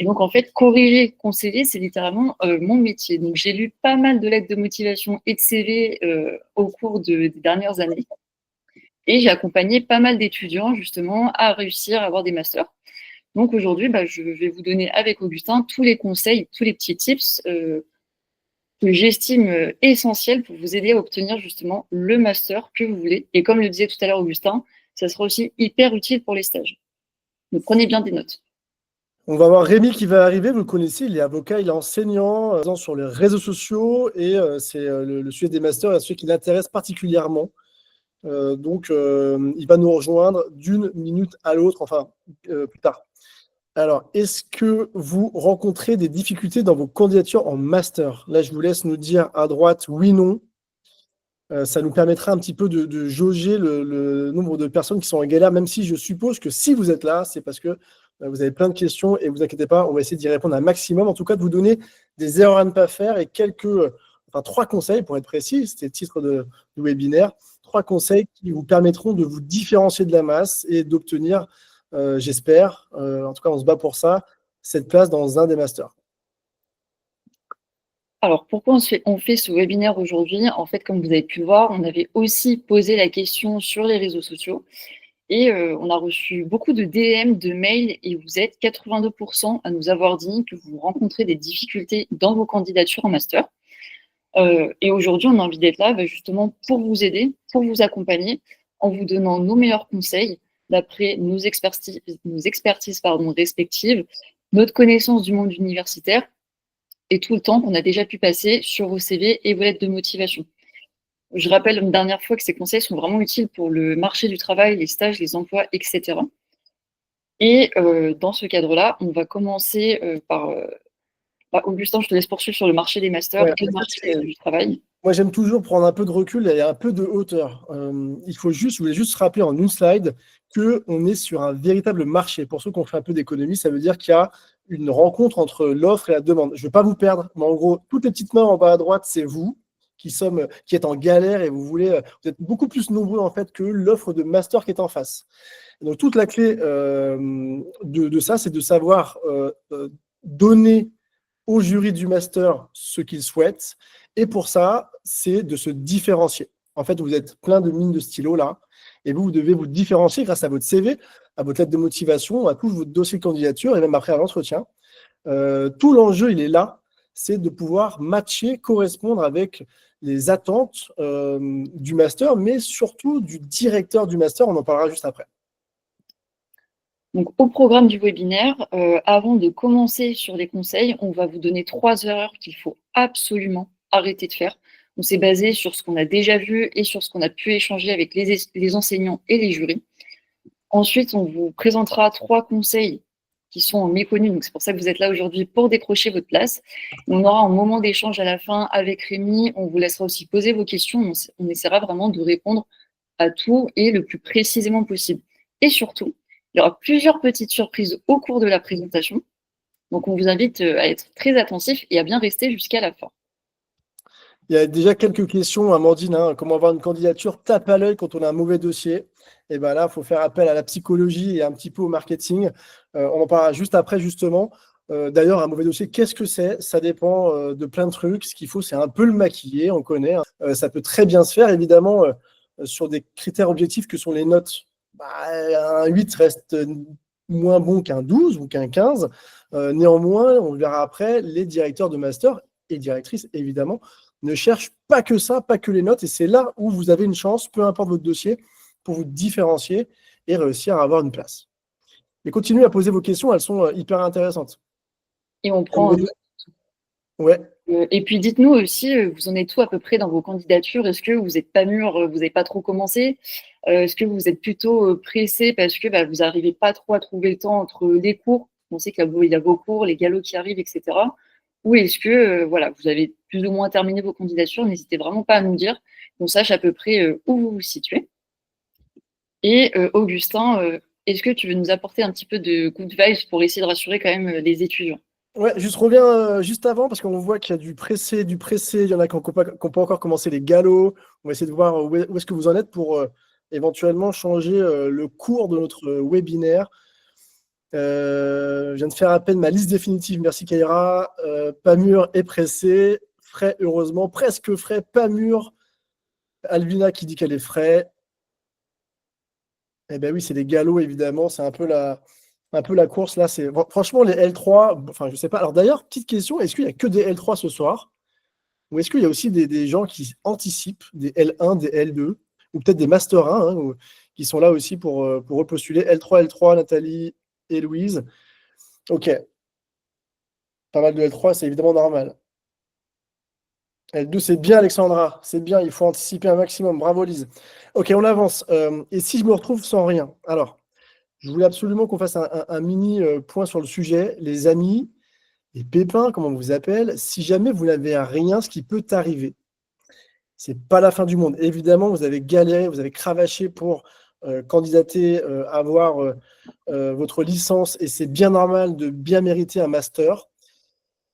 Et donc, en fait, corriger, conseiller, c'est littéralement mon métier. Donc, j'ai lu pas mal de lettres de motivation et de CV au cours des dernières années. Et j'ai accompagné pas mal d'étudiants, justement, à réussir à avoir des masters. Donc, aujourd'hui, je vais vous donner avec Augustin tous les conseils, tous les petits tips que j'estime essentiels pour vous aider à obtenir, justement, le master que vous voulez. Et comme le disait tout à l'heure Augustin, ça sera aussi hyper utile pour les stages. Donc, prenez bien des notes. On va voir Rémi qui va arriver, vous le connaissez, il est avocat, il est enseignant sur les réseaux sociaux et c'est le sujet des masters est un sujet qui l'intéresse particulièrement. Donc, il va nous rejoindre d'une minute à l'autre, enfin plus tard. Alors, est-ce que vous rencontrez des difficultés dans vos candidatures en master? Là, je vous laisse nous dire à droite oui, non. Ça nous permettra un petit peu de jauger le nombre de personnes qui sont en galère, même si je suppose que si vous êtes là, c'est parce que vous avez plein de questions et vous inquiétez pas, on va essayer d'y répondre un maximum. En tout cas, de vous donner des erreurs à ne pas faire et trois conseils pour être précis, c'était le titre du webinaire, 3 conseils qui vous permettront de vous différencier de la masse et d'obtenir, j'espère, en tout cas on se bat pour ça, cette place dans un des masters. Alors, pourquoi on fait ce webinaire aujourd'hui? En fait, comme vous avez pu le voir, on avait aussi posé la question sur les réseaux sociaux et on a reçu beaucoup de DM, de mails et vous êtes 82% à nous avoir dit que vous rencontrez des difficultés dans vos candidatures en master. Et aujourd'hui, on a envie d'être là justement pour vous aider, pour vous accompagner, en vous donnant nos meilleurs conseils d'après nos expertises respectives, notre connaissance du monde universitaire et tout le temps qu'on a déjà pu passer sur vos CV et vos lettres de motivation. Je rappelle une dernière fois que ces conseils sont vraiment utiles pour le marché du travail, les stages, les emplois, etc. Et dans ce cadre-là, on va commencer par... Augustin, je te laisse poursuivre sur le marché des masters et le marché du travail. Moi, j'aime toujours prendre un peu de recul et un peu de hauteur. Je voulais juste rappeler en une slide qu'on est sur un véritable marché. Pour ceux qui ont fait un peu d'économie, ça veut dire qu'il y a une rencontre entre l'offre et la demande. Je ne vais pas vous perdre, mais en gros, toutes les petites mains en bas à droite, c'est vous qui êtes en galère et vous êtes beaucoup plus nombreux en fait que l'offre de master qui est en face. Et donc, toute la clé de ça, c'est de savoir donner au jury du master ce qu'ils souhaitent. Et pour ça, c'est de se différencier. En fait, vous êtes plein de mines de stylos là, et vous devez vous différencier grâce à votre CV, à votre lettre de motivation, à tout votre dossier de candidature, et même après à l'entretien. Tout l'enjeu, il est là, c'est de pouvoir matcher, correspondre avec les attentes du master, mais surtout du directeur du master, on en parlera juste après. Donc, au programme du webinaire, avant de commencer sur les conseils, on va vous donner 3 erreurs qu'il faut absolument arrêter de faire. On s'est basé sur ce qu'on a déjà vu et sur ce qu'on a pu échanger avec les enseignants et les jurys. Ensuite, on vous présentera 3 conseils qui sont méconnus. Donc, c'est pour ça que vous êtes là aujourd'hui pour décrocher votre place. On aura un moment d'échange à la fin avec Rémi. On vous laissera aussi poser vos questions. On essaiera vraiment de répondre à tout et le plus précisément possible. Et surtout, il y aura plusieurs petites surprises au cours de la présentation. Donc, on vous invite à être très attentif et à bien rester jusqu'à la fin. Il y a déjà quelques questions, Amandine. Comment avoir une candidature tape à l'œil quand on a un mauvais dossier? Et bien là, il faut faire appel à la psychologie et un petit peu au marketing. On en parlera juste après, justement. D'ailleurs, un mauvais dossier, qu'est-ce que c'est? Ça dépend de plein de trucs. Ce qu'il faut, c'est un peu le maquiller, on connaît. Ça peut très bien se faire, évidemment, sur des critères objectifs que sont les notes. Un 8 reste moins bon qu'un 12 ou qu'un 15. Néanmoins, on verra après, les directeurs de master et directrices, évidemment, ne cherchent pas que ça, pas que les notes. Et c'est là où vous avez une chance, peu importe votre dossier, pour vous différencier et réussir à avoir une place. Et continuez à poser vos questions, elles sont hyper intéressantes. Et on prend... Ouais. Et puis dites-nous aussi, vous en êtes où à peu près dans vos candidatures? Est-ce que vous n'êtes pas mûr, vous n'avez pas trop commencé? Est-ce que vous êtes plutôt pressé parce que vous n'arrivez pas trop à trouver le temps entre les cours? On sait qu'il y a vos cours, les galops qui arrivent, etc. Ou est-ce que voilà, vous avez plus ou moins terminé vos candidatures? N'hésitez vraiment pas à nous dire, qu'on sache à peu près où vous vous situez. Et Augustin, est-ce que tu veux nous apporter un petit peu de good vibes pour essayer de rassurer quand même les étudiants? Ouais, je reviens juste avant parce qu'on voit qu'il y a du pressé. Il y en a qui n'ont pas encore commencé les galops. On va essayer de voir où est-ce que vous en êtes pour éventuellement changer le cours de notre webinaire. Je viens de faire à peine ma liste définitive. Merci Kaira. Pas mûr et pressé. Frais, heureusement. Presque frais, pas mûr. Alvina qui dit qu'elle est frais. Eh bien oui, c'est les galops, évidemment. C'est un peu la course. Là, franchement, les L3, enfin, je sais pas. Alors d'ailleurs, petite question, est-ce qu'il n'y a que des L3 ce soir? Ou est-ce qu'il y a aussi des gens qui anticipent, des L1, des L2, ou peut-être des Master 1, qui sont là aussi pour repostuler L3, L3, Nathalie et Louise. Ok, pas mal de L3, c'est évidemment normal. L2, c'est bien, Alexandra, c'est bien, il faut anticiper un maximum. Bravo, Lise. Ok, on avance. Et si je me retrouve sans rien? Alors, je voulais absolument qu'on fasse un mini point sur le sujet. Les amis, les pépins, comme on vous appelle, si jamais vous n'avez rien, ce qui peut arriver, c'est pas la fin du monde. Évidemment, vous avez galéré, vous avez cravaché pour candidater, avoir votre licence, et c'est bien normal de bien mériter un master.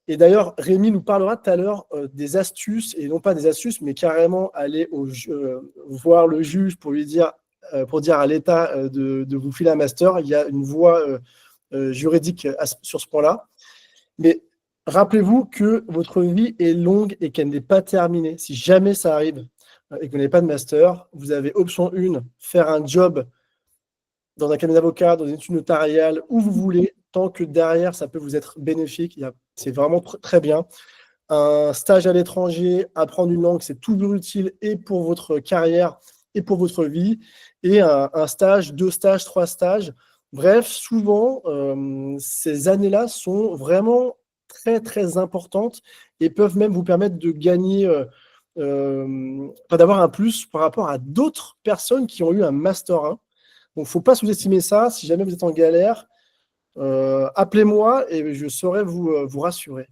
Et d'ailleurs, Rémi nous parlera tout à l'heure des astuces, et non pas des astuces, mais carrément aller voir le juge pour lui dire, pour dire à l'État de vous filer un master. Il y a une voie juridique sur ce point-là. Mais rappelez-vous que votre vie est longue et qu'elle n'est pas terminée. Si jamais ça arrive et que vous n'avez pas de master, vous avez option 1, faire un job dans un cabinet d'avocat, dans une étude notariale, où vous voulez, tant que derrière, ça peut vous être bénéfique. C'est vraiment très bien. Un stage à l'étranger, apprendre une langue, c'est toujours utile et pour votre carrière et pour votre vie. Et un stage, 2 stages, 3 stages. Bref, souvent, ces années-là sont vraiment très, très importantes et peuvent même vous permettre de gagner, d'avoir un plus par rapport à d'autres personnes qui ont eu un Master 1. Donc, il ne faut pas sous-estimer ça. Si jamais vous êtes en galère, appelez-moi et je saurai vous rassurer.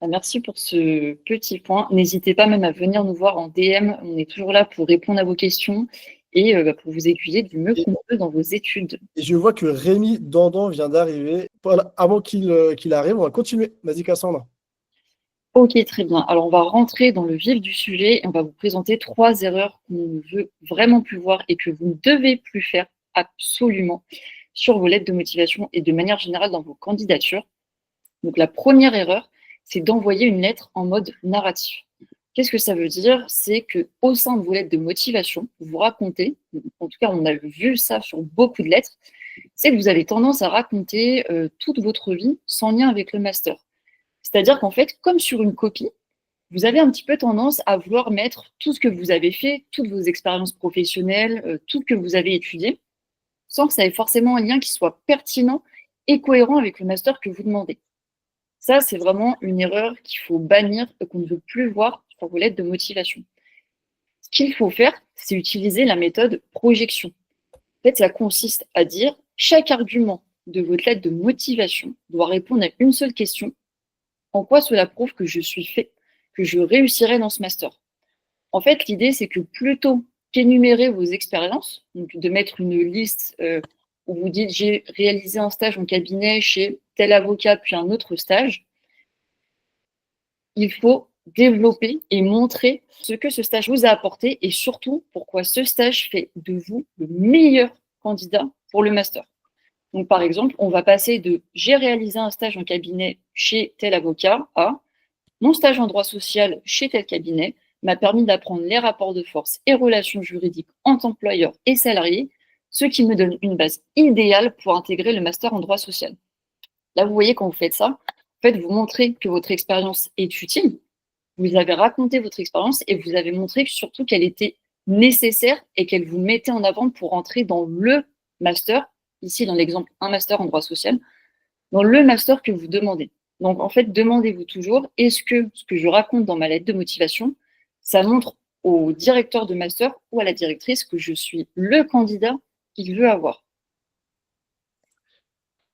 Merci pour ce petit point. N'hésitez pas même à venir nous voir en DM. On est toujours là pour répondre à vos questions et pour vous aiguiller du mieux qu'on peut dans vos études. Et je vois que Rémi Dandan vient d'arriver. Voilà, avant qu'il arrive, on va continuer. Vas-y, Cassandre. Ok, très bien. Alors, on va rentrer dans le vif du sujet et on va vous présenter 3 erreurs qu'on ne veut vraiment plus voir et que vous ne devez plus faire absolument sur vos lettres de motivation et de manière générale dans vos candidatures. Donc, la première erreur, c'est d'envoyer une lettre en mode narratif. Qu'est-ce que ça veut dire? C'est qu'au sein de vos lettres de motivation, vous racontez, en tout cas, on a vu ça sur beaucoup de lettres, c'est que vous avez tendance à raconter toute votre vie sans lien avec le master. C'est-à-dire qu'en fait, comme sur une copie, vous avez un petit peu tendance à vouloir mettre tout ce que vous avez fait, toutes vos expériences professionnelles, tout ce que vous avez étudié, sans que ça ait forcément un lien qui soit pertinent et cohérent avec le master que vous demandez. Ça, c'est vraiment une erreur qu'il faut bannir et qu'on ne veut plus voir sur vos lettres de motivation. Ce qu'il faut faire, c'est utiliser la méthode projection. En fait, ça consiste à dire chaque argument de votre lettre de motivation doit répondre à une seule question. En quoi cela prouve que je suis fait, que je réussirai dans ce master? En fait, l'idée, c'est que plutôt qu'énumérer vos expériences, donc de mettre une liste où vous dites j'ai réalisé un stage en cabinet chez tel avocat puis un autre stage, il faut développer et montrer ce que ce stage vous a apporté et surtout pourquoi ce stage fait de vous le meilleur candidat pour le master. Donc, par exemple, on va passer de j'ai réalisé un stage en cabinet chez tel avocat à mon stage en droit social chez tel cabinet m'a permis d'apprendre les rapports de force et relations juridiques entre employeurs et salariés, ce qui me donne une base idéale pour intégrer le master en droit social. Là, vous voyez, quand vous faites ça, en fait, vous montrez que votre expérience est utile, vous avez raconté votre expérience et vous avez montré surtout qu'elle était nécessaire et qu'elle vous mettait en avant pour entrer dans le master, ici dans l'exemple, un master en droit social, dans le master que vous demandez. Donc, en fait, demandez-vous toujours, est-ce que ce que je raconte dans ma lettre de motivation, ça montre au directeur de master ou à la directrice que je suis le candidat qu'il veut avoir?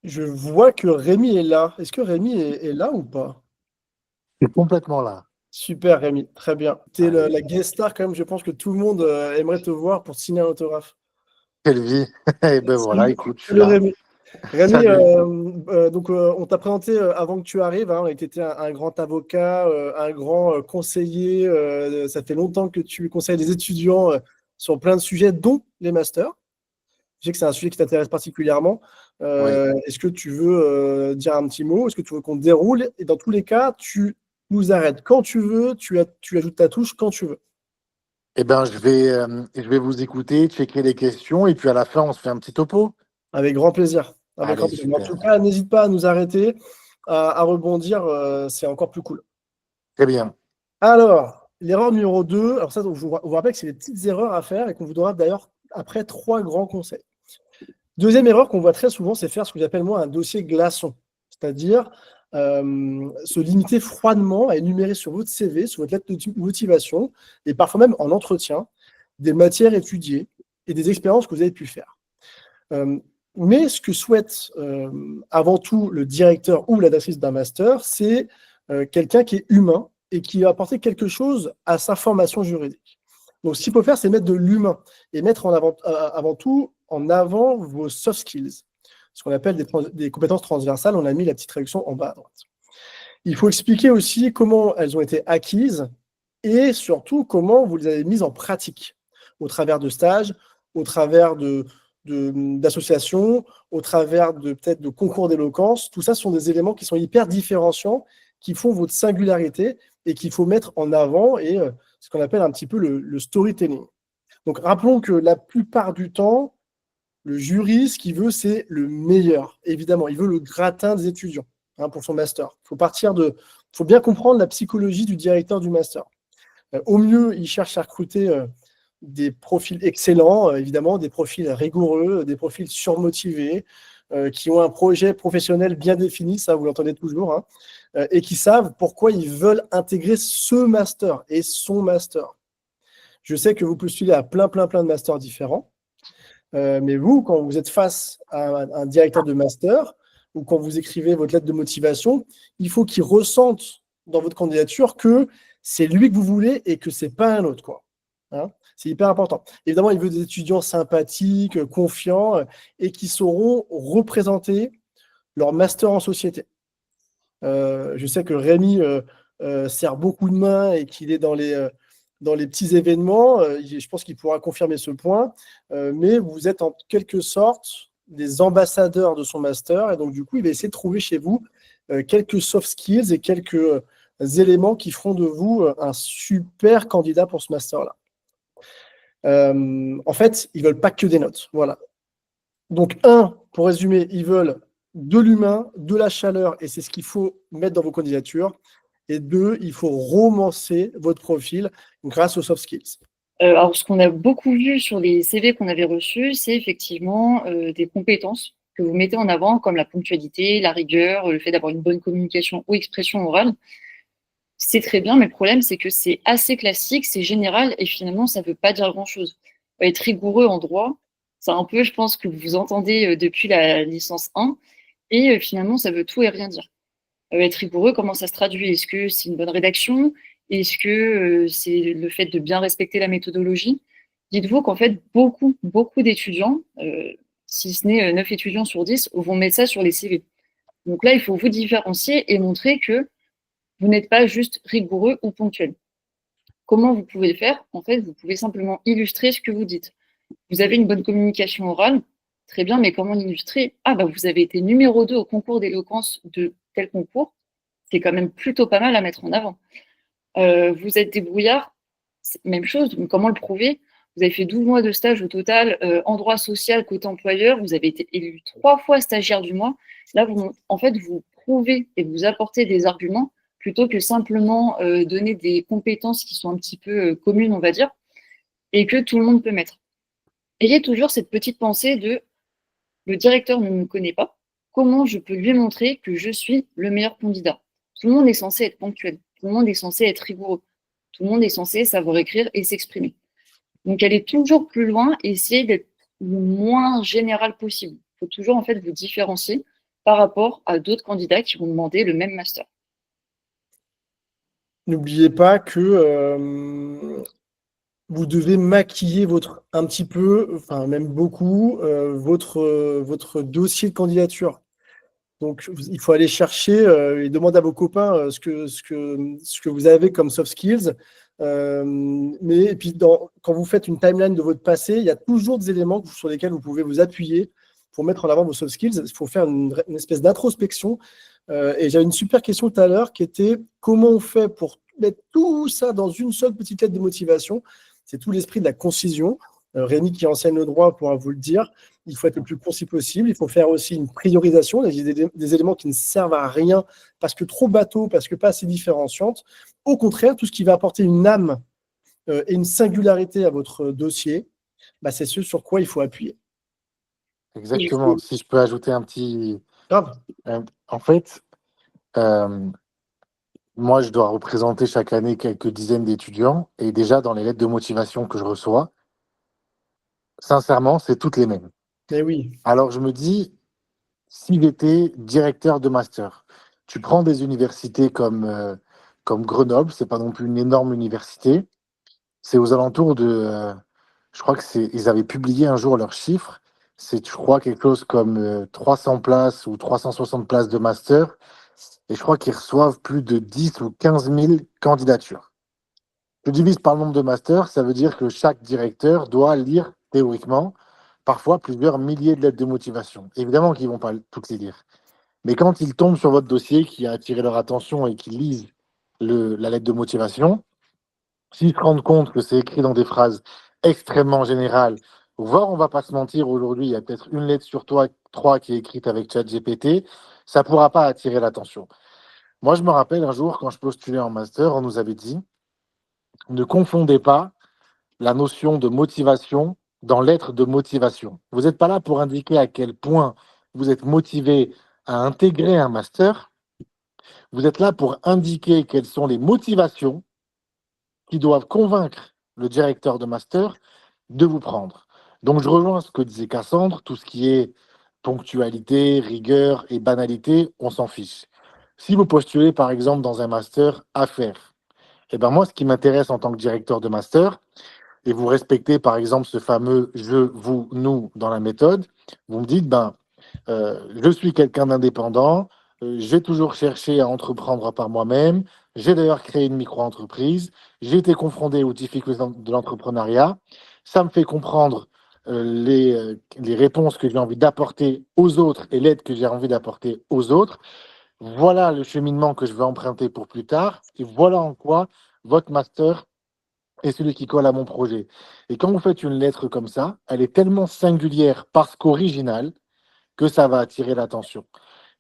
Je vois que Rémi est là. Est-ce que Rémi est là ou pas? C'est complètement là. Super, Rémi. Très bien. Tu es Allez. la guest star quand même. Je pense que tout le monde aimerait te voir pour signer un autographe. Quelle vie. Et ben voilà, écoute, je suis Salut, là. Rémi. Rémi, Salut. donc on t'a présenté avant que tu arrives, hein, tu étais un grand avocat, un grand conseiller. Ça fait longtemps que tu conseilles les étudiants sur plein de sujets, dont les masters. Je sais que c'est un sujet qui t'intéresse particulièrement. Est-ce que tu veux dire un petit mot? Est-ce que tu veux qu'on déroule? Et dans tous les cas, tu nous arrêtes quand tu veux, tu ajoutes ta touche quand tu veux. Eh ben, je vais vous écouter, checker les questions, et puis à la fin, on se fait un petit topo. Avec grand plaisir. Avec grand Allez, plaisir. Mais en super. tout cas, n'hésite pas à nous arrêter, à rebondir, c'est encore plus cool. Très bien. Alors, l'erreur numéro 2, alors ça, donc, je vous rappelle que c'est des petites erreurs à faire et qu'on vous donnera d'ailleurs après 3 grands conseils. Deuxième erreur qu'on voit très souvent, c'est faire ce que j'appelle moi un dossier glaçon, c'est-à-dire se limiter froidement à énumérer sur votre CV, sur votre lettre de motivation, et parfois même en entretien, des matières étudiées et des expériences que vous avez pu faire. Mais ce que souhaite avant tout le directeur ou la directrice d'un master, c'est quelqu'un qui est humain et qui va apporter quelque chose à sa formation juridique. Donc, ce qu'il faut faire, c'est mettre de l'humain et mettre avant tout en avant vos soft skills, ce qu'on appelle des compétences transversales. On a mis la petite traduction en bas à droite. Il faut expliquer aussi comment elles ont été acquises et surtout comment vous les avez mises en pratique au travers de stages, au travers d'associations, au travers peut-être de concours d'éloquence. Tout ça sont des éléments qui sont hyper différenciants, qui font votre singularité et qu'il faut mettre en avant et ce qu'on appelle un petit peu le storytelling. Donc rappelons que la plupart du temps, le jury, ce qu'il veut, c'est le meilleur. Évidemment, il veut le gratin des étudiants pour son master. Il faut bien comprendre la psychologie du directeur du master. Au mieux, il cherche à recruter des profils excellents, évidemment, des profils rigoureux, des profils surmotivés, qui ont un projet professionnel bien défini, ça vous l'entendez toujours, et qui savent pourquoi ils veulent intégrer ce master et son master. Je sais que vous postulez à plein de masters différents, mais vous, quand vous êtes face à un directeur de master, ou quand vous écrivez votre lettre de motivation, il faut qu'il ressente dans votre candidature que c'est lui que vous voulez et que c'est pas un autre, quoi. C'est hyper important. Évidemment, il veut des étudiants sympathiques, confiants et qui sauront représenter leur master en société. Je sais que Rémi serre beaucoup de mains et qu'il est dans les petits événements. Je pense qu'il pourra confirmer ce point. Mais vous êtes en quelque sorte des ambassadeurs de son master. Et donc, du coup, il va essayer de trouver chez vous quelques soft skills et quelques éléments qui feront de vous un super candidat pour ce master-là. En fait, ils ne veulent pas que des notes. Voilà. Donc, pour résumer, ils veulent de l'humain, de la chaleur, et c'est ce qu'il faut mettre dans vos candidatures. Et 2, il faut romancer votre profil grâce aux soft skills. Alors, ce qu'on a beaucoup vu sur les CV qu'on avait reçus, c'est effectivement des compétences que vous mettez en avant, comme la ponctualité, la rigueur, le fait d'avoir une bonne communication ou expression orale. C'est très bien, mais le problème, c'est que c'est assez classique, c'est général, et finalement, ça ne veut pas dire grand-chose. Être rigoureux en droit, c'est un peu, je pense, que vous entendez depuis la licence 1, et finalement, ça veut tout et rien dire. Être rigoureux, comment ça se traduit? Est-ce que c'est une bonne rédaction? Est-ce que c'est le fait de bien respecter la méthodologie? Dites-vous qu'en fait, beaucoup d'étudiants, si ce n'est 9 étudiants sur 10, vont mettre ça sur les CV. Donc là, il faut vous différencier et montrer que vous n'êtes pas juste rigoureux ou ponctuel. Comment vous pouvez le faire? En fait, vous pouvez simplement illustrer ce que vous dites. Vous avez une bonne communication orale, très bien, mais comment l'illustrer? Ah, bah, vous avez été numéro 2 au concours d'éloquence de tel concours. C'est quand même plutôt pas mal à mettre en avant. Vous êtes débrouillard, même chose, donc comment le prouver? Vous avez fait 12 mois de stage au total en droit social côté employeur, vous avez été élu 3 fois stagiaire du mois. Là, en fait, vous prouvez et vous apportez des arguments plutôt que simplement donner des compétences qui sont un petit peu communes, on va dire, et que tout le monde peut mettre. Ayez toujours cette petite pensée de le directeur ne me connaît pas, comment je peux lui montrer que je suis le meilleur candidat? Tout le monde est censé être ponctuel, tout le monde est censé être rigoureux, tout le monde est censé savoir écrire et s'exprimer. Donc aller toujours plus loin et essayer d'être le moins général possible. Il faut toujours en fait vous différencier par rapport à d'autres candidats qui vont demander le même master. N'oubliez pas que vous devez maquiller un petit peu, enfin même beaucoup, votre dossier de candidature. Donc, il faut aller chercher et demander à vos copains ce que vous avez comme soft skills. Et puis, quand vous faites une timeline de votre passé, il y a toujours des éléments sur lesquels vous pouvez vous appuyer pour mettre en avant vos soft skills. Il faut faire une espèce d'introspection. Et j'avais une super question tout à l'heure qui était comment on fait pour mettre tout ça dans une seule petite lettre de motivation. C'est tout l'esprit de la concision. Rémi, qui enseigne le droit, pourra vous le dire. Il faut être le plus concis possible. Il faut faire aussi une priorisation des éléments qui ne servent à rien parce que trop bateau, parce que pas assez différenciante. Au contraire, tout ce qui va apporter une âme et une singularité à votre dossier, bah, c'est ce sur quoi il faut appuyer. Exactement. Si je peux ajouter un petit... Grave. En fait, moi, je dois représenter chaque année quelques dizaines d'étudiants. Et déjà, dans les lettres de motivation que je reçois, sincèrement, c'est toutes les mêmes. Mais oui. Alors, je me dis, si j'étais directeur de master, tu prends des universités comme Grenoble, c'est pas non plus une énorme université. C'est aux alentours de... je crois ils avaient publié un jour leurs chiffres. C'est, je crois, quelque chose comme 300 places ou 360 places de master. Et je crois qu'ils reçoivent plus de 10 ou 15 000 candidatures. Je divise par le nombre de masters, ça veut dire que chaque directeur doit lire, théoriquement, parfois plusieurs milliers de lettres de motivation. Évidemment qu'ils ne vont pas toutes les lire. Mais quand ils tombent sur votre dossier qui a attiré leur attention et qu'ils lisent la lettre de motivation, s'ils se rendent compte que c'est écrit dans des phrases extrêmement générales, voire on ne va pas se mentir, aujourd'hui, il y a peut-être une lettre sur trois qui est écrite avec ChatGPT, ça ne pourra pas attirer l'attention. Moi, je me rappelle un jour, quand je postulais en master, on nous avait dit, ne confondez pas la notion de motivation dans lettre de motivation. Vous n'êtes pas là pour indiquer à quel point vous êtes motivé à intégrer un master. Vous êtes là pour indiquer quelles sont les motivations qui doivent convaincre le directeur de master de vous prendre. Donc, je rejoins ce que disait Cassandre, tout ce qui est ponctualité, rigueur et banalité, on s'en fiche. Si vous postulez, par exemple, dans un master affaires, eh ben moi, ce qui m'intéresse en tant que directeur de master, et vous respectez, par exemple, ce fameux je, vous, nous dans la méthode, vous me dites, je suis quelqu'un d'indépendant, j'ai toujours cherché à entreprendre par moi-même, j'ai d'ailleurs créé une micro-entreprise, j'ai été confronté aux difficultés de l'entrepreneuriat, ça me fait comprendre les réponses que j'ai envie d'apporter aux autres et l'aide que j'ai envie d'apporter aux autres. Voilà le cheminement que je vais emprunter pour plus tard, et voilà en quoi votre master est celui qui colle à mon projet. Et quand vous faites une lettre comme ça, elle est tellement singulière parce qu'originale que ça va attirer l'attention.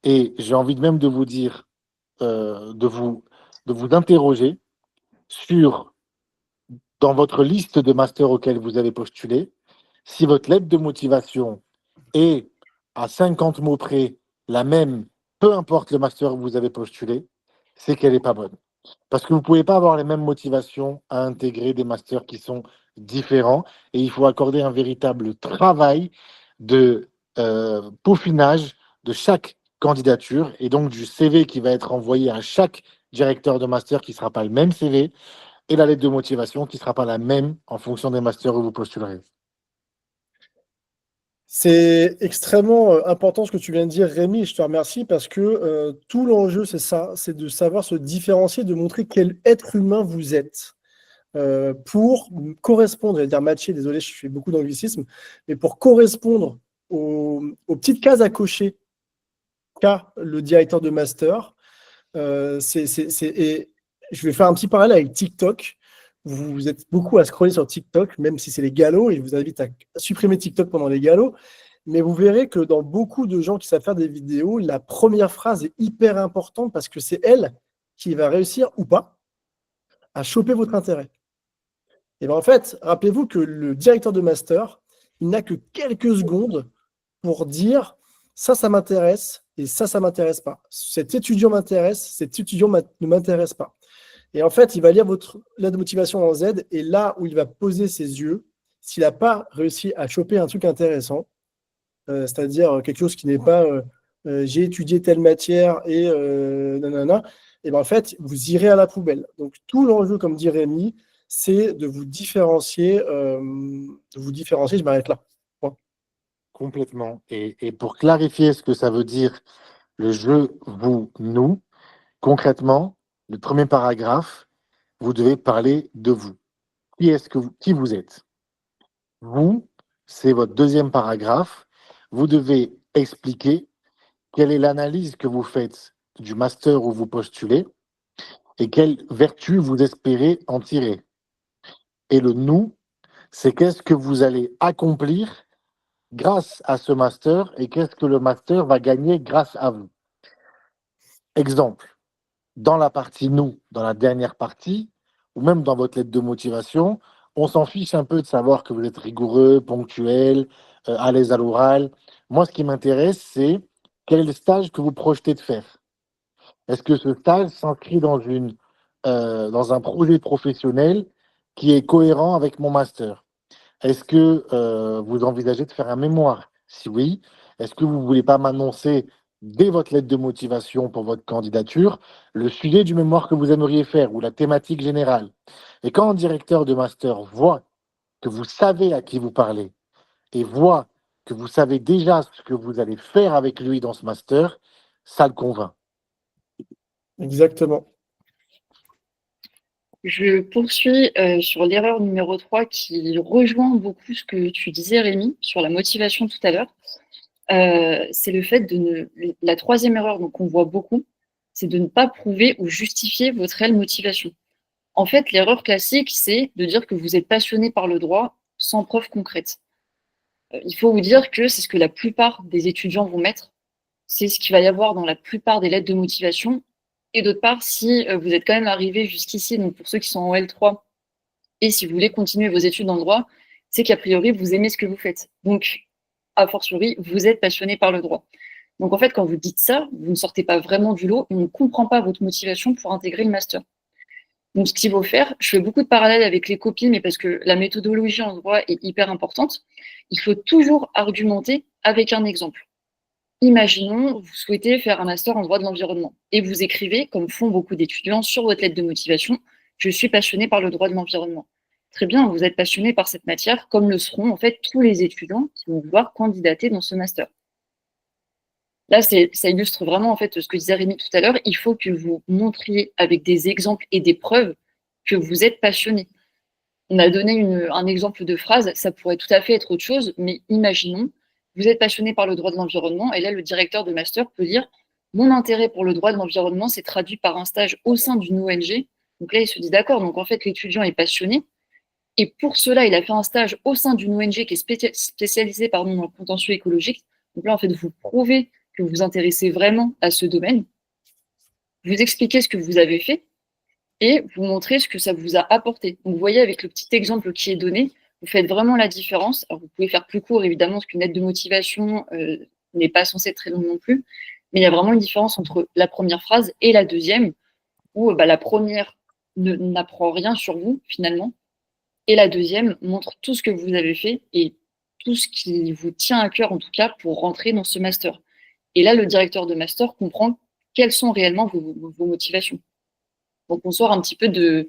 Et j'ai envie même de vous dire, de vous interroger sur, dans votre liste de masters auxquels vous avez postulé, si votre lettre de motivation est à 50 mots près la même, peu importe le master où vous avez postulé, c'est qu'elle n'est pas bonne. Parce que vous ne pouvez pas avoir les mêmes motivations à intégrer des masters qui sont différents et il faut accorder un véritable travail de peaufinage de chaque candidature et donc du CV qui va être envoyé à chaque directeur de master qui ne sera pas le même CV et la lettre de motivation qui ne sera pas la même en fonction des masters où vous postulerez. C'est extrêmement important ce que tu viens de dire, Rémi, et je te remercie parce que tout l'enjeu, c'est ça, c'est de savoir se différencier, de montrer quel être humain vous êtes. Pour correspondre, j'allais dire matcher, désolé, je fais beaucoup d'anglicisme, mais pour correspondre aux petites cases à cocher qu'a le directeur de master, et je vais faire un petit parallèle avec TikTok. Vous êtes beaucoup à scroller sur TikTok, même si c'est les galops, et je vous invite à supprimer TikTok pendant les galops. Mais vous verrez que dans beaucoup de gens qui savent faire des vidéos, la première phrase est hyper importante parce que c'est elle qui va réussir ou pas à choper votre intérêt. Et bien en fait, rappelez-vous que le directeur de master, il n'a que quelques secondes pour dire ça m'intéresse et ça m'intéresse pas. Cet étudiant m'intéresse, cet étudiant ne m'intéresse pas. Et en fait, il va lire votre lettre de motivation en Z et là où il va poser ses yeux, s'il n'a pas réussi à choper un truc intéressant, c'est-à-dire quelque chose qui n'est pas j'ai étudié telle matière et nanana, et ben en fait, vous irez à la poubelle. Donc tout l'enjeu, comme dit Rémi, c'est de vous différencier. Je m'arrête là. Point. Complètement. Et pour clarifier ce que ça veut dire, le je, vous, nous, concrètement, le premier paragraphe, vous devez parler de vous. Qui vous êtes? Vous, c'est votre deuxième paragraphe. Vous devez expliquer quelle est l'analyse que vous faites du master où vous postulez et quelles vertus vous espérez en tirer. Et le nous, c'est qu'est-ce que vous allez accomplir grâce à ce master et qu'est-ce que le master va gagner grâce à vous. Exemple, dans la partie nous, dans la dernière partie, ou même dans votre lettre de motivation, on s'en fiche un peu de savoir que vous êtes rigoureux, ponctuel, à l'aise à l'oral. Moi, ce qui m'intéresse, c'est quel est le stage que vous projetez de faire. Est-ce que ce stage s'inscrit dans un projet professionnel qui est cohérent avec mon master? Est-ce que vous envisagez de faire un mémoire? Si oui, est-ce que vous ne voulez pas m'annoncer dès votre lettre de motivation pour votre candidature le sujet du mémoire que vous aimeriez faire ou la thématique générale? Et quand un directeur de master voit que vous savez à qui vous parlez et voit que vous savez déjà ce que vous allez faire avec lui dans ce master, ça le convainc. Exactement. Je poursuis sur l'erreur numéro 3 qui rejoint beaucoup ce que tu disais, Rémi, sur la motivation tout à l'heure. C'est le fait la troisième erreur donc on voit beaucoup, c'est de ne pas prouver ou justifier votre réelle motivation. En fait, l'erreur classique, c'est de dire que vous êtes passionné par le droit sans preuve concrète. Il faut vous dire que c'est ce que la plupart des étudiants vont mettre. C'est ce qu'il va y avoir dans la plupart des lettres de motivation. Et d'autre part, si vous êtes quand même arrivé jusqu'ici, donc pour ceux qui sont en L3, et si vous voulez continuer vos études dans le droit, c'est qu'a priori, vous aimez ce que vous faites. Donc, a fortiori, vous êtes passionné par le droit. Donc en fait, quand vous dites ça, vous ne sortez pas vraiment du lot et on ne comprend pas votre motivation pour intégrer le master. Donc ce qu'il faut faire, je fais beaucoup de parallèles avec les copies, mais parce que la méthodologie en droit est hyper importante, il faut toujours argumenter avec un exemple. Imaginons, vous souhaitez faire un master en droit de l'environnement et vous écrivez, comme font beaucoup d'étudiants sur votre lettre de motivation, je suis passionné par le droit de l'environnement. Très bien, vous êtes passionné par cette matière, comme le seront en fait tous les étudiants qui vont vouloir candidater dans ce master. Là, ça illustre vraiment en fait ce que disait Rémi tout à l'heure. Il faut que vous montriez avec des exemples et des preuves que vous êtes passionné. On a donné un exemple de phrase, ça pourrait tout à fait être autre chose, mais imaginons, vous êtes passionné par le droit de l'environnement, et là, le directeur de master peut dire mon intérêt pour le droit de l'environnement s'est traduit par un stage au sein d'une ONG. Donc là, il se dit d'accord, donc en fait, l'étudiant est passionné, et pour cela, il a fait un stage au sein d'une ONG qui est spécialisée dans le contentieux écologique. Donc là, en fait, vous prouvez que vous vous intéressez vraiment à ce domaine, vous expliquez ce que vous avez fait, et vous montrez ce que ça vous a apporté. Donc, vous voyez, avec le petit exemple qui est donné, vous faites vraiment la différence. Alors, vous pouvez faire plus court, évidemment, parce qu'une lettre de motivation n'est pas censée être très longue non plus, mais il y a vraiment une différence entre la première phrase et la deuxième, où la première n'apprend rien sur vous, finalement, et la deuxième montre tout ce que vous avez fait et tout ce qui vous tient à cœur, en tout cas, pour rentrer dans ce master. Et là, le directeur de master comprend quelles sont réellement vos motivations. Donc, on sort un petit peu de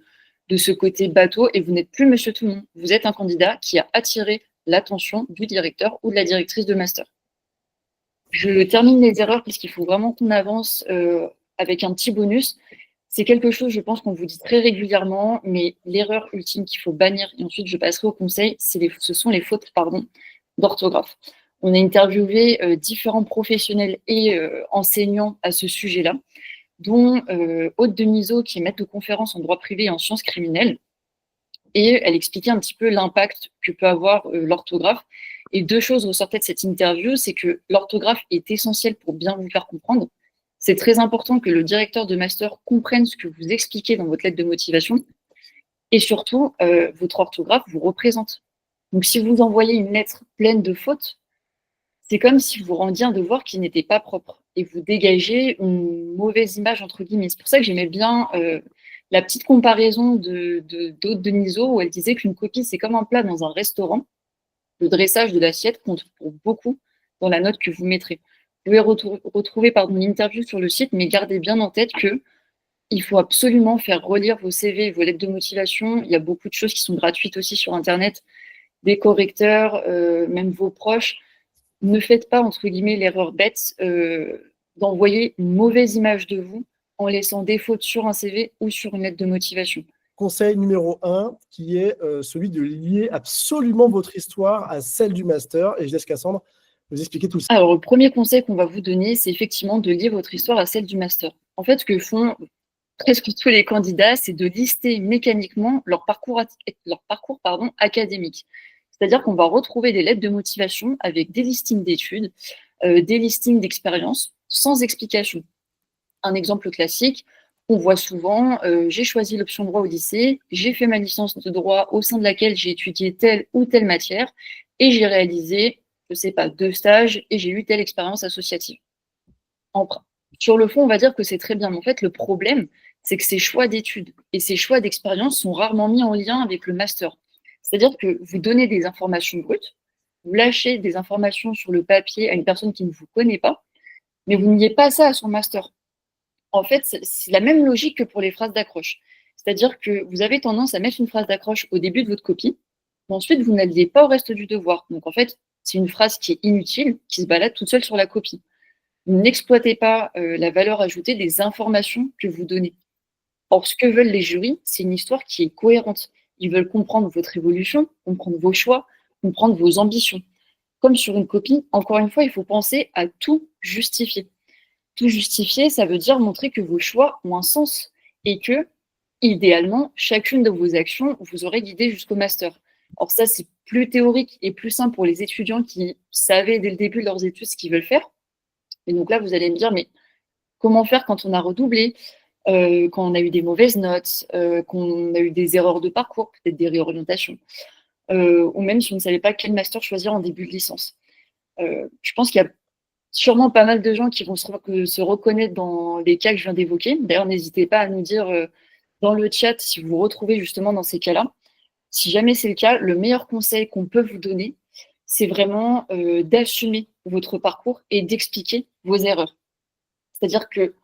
ce côté bateau et vous n'êtes plus monsieur tout le monde. Vous êtes un candidat qui a attiré l'attention du directeur ou de la directrice de master. Je termine les erreurs puisqu'il faut vraiment qu'on avance avec un petit bonus. C'est quelque chose, je pense, qu'on vous dit très régulièrement, mais l'erreur ultime qu'il faut bannir, et ensuite je passerai au conseil, ce sont les fautes d'orthographe. On a interviewé différents professionnels et enseignants à ce sujet-là, dont Aude Deniso, qui est maître de conférence en droit privé et en sciences criminelles. Et elle expliquait un petit peu l'impact que peut avoir l'orthographe. Et deux choses ressortaient de cette interview, c'est que l'orthographe est essentielle pour bien vous faire comprendre. C'est très important que le directeur de master comprenne ce que vous expliquez dans votre lettre de motivation. Et surtout, votre orthographe vous représente. Donc si vous envoyez une lettre pleine de fautes, c'est comme si vous rendiez un devoir qui n'était pas propre et vous dégagez une mauvaise image, entre guillemets. C'est pour ça que j'aimais bien la petite comparaison d'Aude Deniso où elle disait qu'une copie, c'est comme un plat dans un restaurant. Le dressage de l'assiette compte pour beaucoup dans la note que vous mettrez. Vous pouvez retrouver une interview sur le site, mais gardez bien en tête qu'il faut absolument faire relire vos CV, vos lettres de motivation. Il y a beaucoup de choses qui sont gratuites aussi sur Internet, des correcteurs, même vos proches. Ne faites pas, entre guillemets, l'erreur bête d'envoyer une mauvaise image de vous en laissant des fautes sur un CV ou sur une lettre de motivation. conseil numéro 1, qui est celui de lier absolument votre histoire à celle du master. Et je laisse Cassandre vous expliquer tout ça. Alors, le premier conseil qu'on va vous donner, c'est effectivement de lier votre histoire à celle du master. En fait, ce que font presque tous les candidats, c'est de lister mécaniquement leur parcours académique. C'est-à-dire qu'on va retrouver des lettres de motivation avec des listings d'études, des listings d'expériences, sans explication. Un exemple classique, on voit souvent, j'ai choisi l'option droit au lycée, j'ai fait ma licence de droit au sein de laquelle j'ai étudié telle ou telle matière, et j'ai réalisé, je ne sais pas, 2 stages, et j'ai eu telle expérience associative. Sur le fond, on va dire que c'est très bien, mais en fait, le problème, c'est que ces choix d'études et ces choix d'expérience sont rarement mis en lien avec le master. C'est-à-dire que vous donnez des informations brutes, vous lâchez des informations sur le papier à une personne qui ne vous connaît pas, mais vous n'y pas ça à son master. En fait, c'est la même logique que pour les phrases d'accroche. C'est-à-dire que vous avez tendance à mettre une phrase d'accroche au début de votre copie, mais ensuite vous n'alliez pas au reste du devoir. Donc en fait, c'est une phrase qui est inutile, qui se balade toute seule sur la copie. Vous n'exploitez pas la valeur ajoutée des informations que vous donnez. Or, ce que veulent les jurys, c'est une histoire qui est cohérente. Ils veulent comprendre votre évolution, comprendre vos choix, comprendre vos ambitions. Comme sur une copie, encore une fois, il faut penser à tout justifier. Tout justifier, ça veut dire montrer que vos choix ont un sens et que, idéalement, chacune de vos actions vous aurait guidé jusqu'au master. Or ça, c'est plus théorique et plus simple pour les étudiants qui savaient dès le début de leurs études ce qu'ils veulent faire. Et donc là, vous allez me dire, mais comment faire quand on a redoublé, quand on a eu des mauvaises notes, qu'on a eu des erreurs de parcours, peut-être des réorientations, ou même si on ne savait pas quel master choisir en début de licence. Je pense qu'il y a sûrement pas mal de gens qui vont se reconnaître dans les cas que je viens d'évoquer. D'ailleurs, n'hésitez pas à nous dire dans le chat si vous vous retrouvez justement dans ces cas-là. Si jamais c'est le cas, le meilleur conseil qu'on peut vous donner, c'est vraiment d'assumer votre parcours et d'expliquer vos erreurs. C'est-à-dire que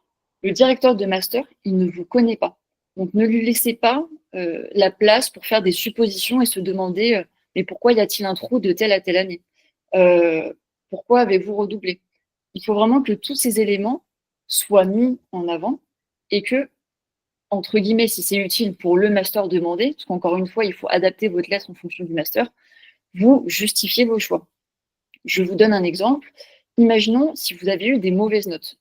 le directeur de master, il ne vous connaît pas. Donc ne lui laissez pas la place pour faire des suppositions et se demander mais pourquoi y a-t-il un trou de telle à telle année Pourquoi avez-vous redoublé? Il faut vraiment que tous ces éléments soient mis en avant et que, entre guillemets, si c'est utile pour le master demandé, parce qu'encore une fois, il faut adapter votre lettre en fonction du master, vous justifiez vos choix. Je vous donne un exemple. Imaginons si vous avez eu des mauvaises notes.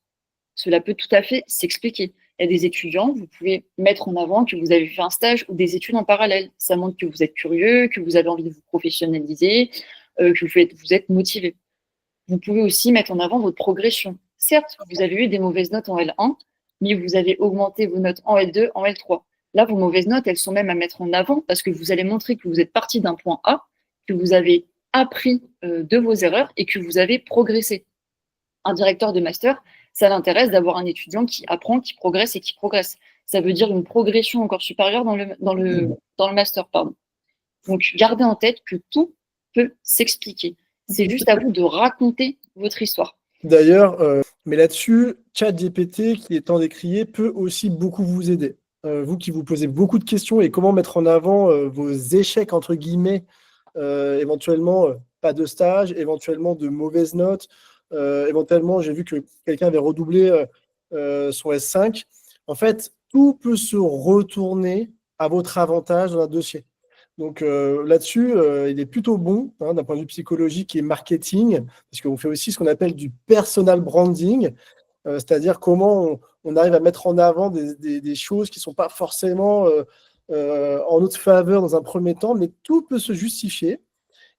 Cela peut tout à fait s'expliquer. Il y a des étudiants, vous pouvez mettre en avant que vous avez fait un stage ou des études en parallèle. Ça montre que vous êtes curieux, que vous avez envie de vous professionnaliser, que vous êtes motivé. Vous pouvez aussi mettre en avant votre progression. Certes, vous avez eu des mauvaises notes en L1, mais vous avez augmenté vos notes en L2, en L3. Là, vos mauvaises notes, elles sont même à mettre en avant parce que vous allez montrer que vous êtes parti d'un point A, que vous avez appris de vos erreurs et que vous avez progressé. Un directeur de master, ça l'intéresse d'avoir un étudiant qui apprend, qui progresse et qui progresse. Ça veut dire une progression encore supérieure dans le master. Pardon. Donc, gardez en tête que tout peut s'expliquer. C'est juste à vous de raconter votre histoire. D'ailleurs, mais là-dessus, ChatGPT, qui est tant décrié, peut aussi beaucoup vous aider. Vous qui vous posez beaucoup de questions et comment mettre en avant vos échecs, entre guillemets, éventuellement pas de stage, éventuellement de mauvaises notes, éventuellement, j'ai vu que quelqu'un avait redoublé son S5. En fait, tout peut se retourner à votre avantage dans un dossier. Donc là-dessus, il est plutôt bon d'un point de vue psychologique et marketing, parce qu'on fait aussi ce qu'on appelle du personal branding, c'est-à-dire comment on arrive à mettre en avant des choses qui ne sont pas forcément en notre faveur dans un premier temps, mais tout peut se justifier.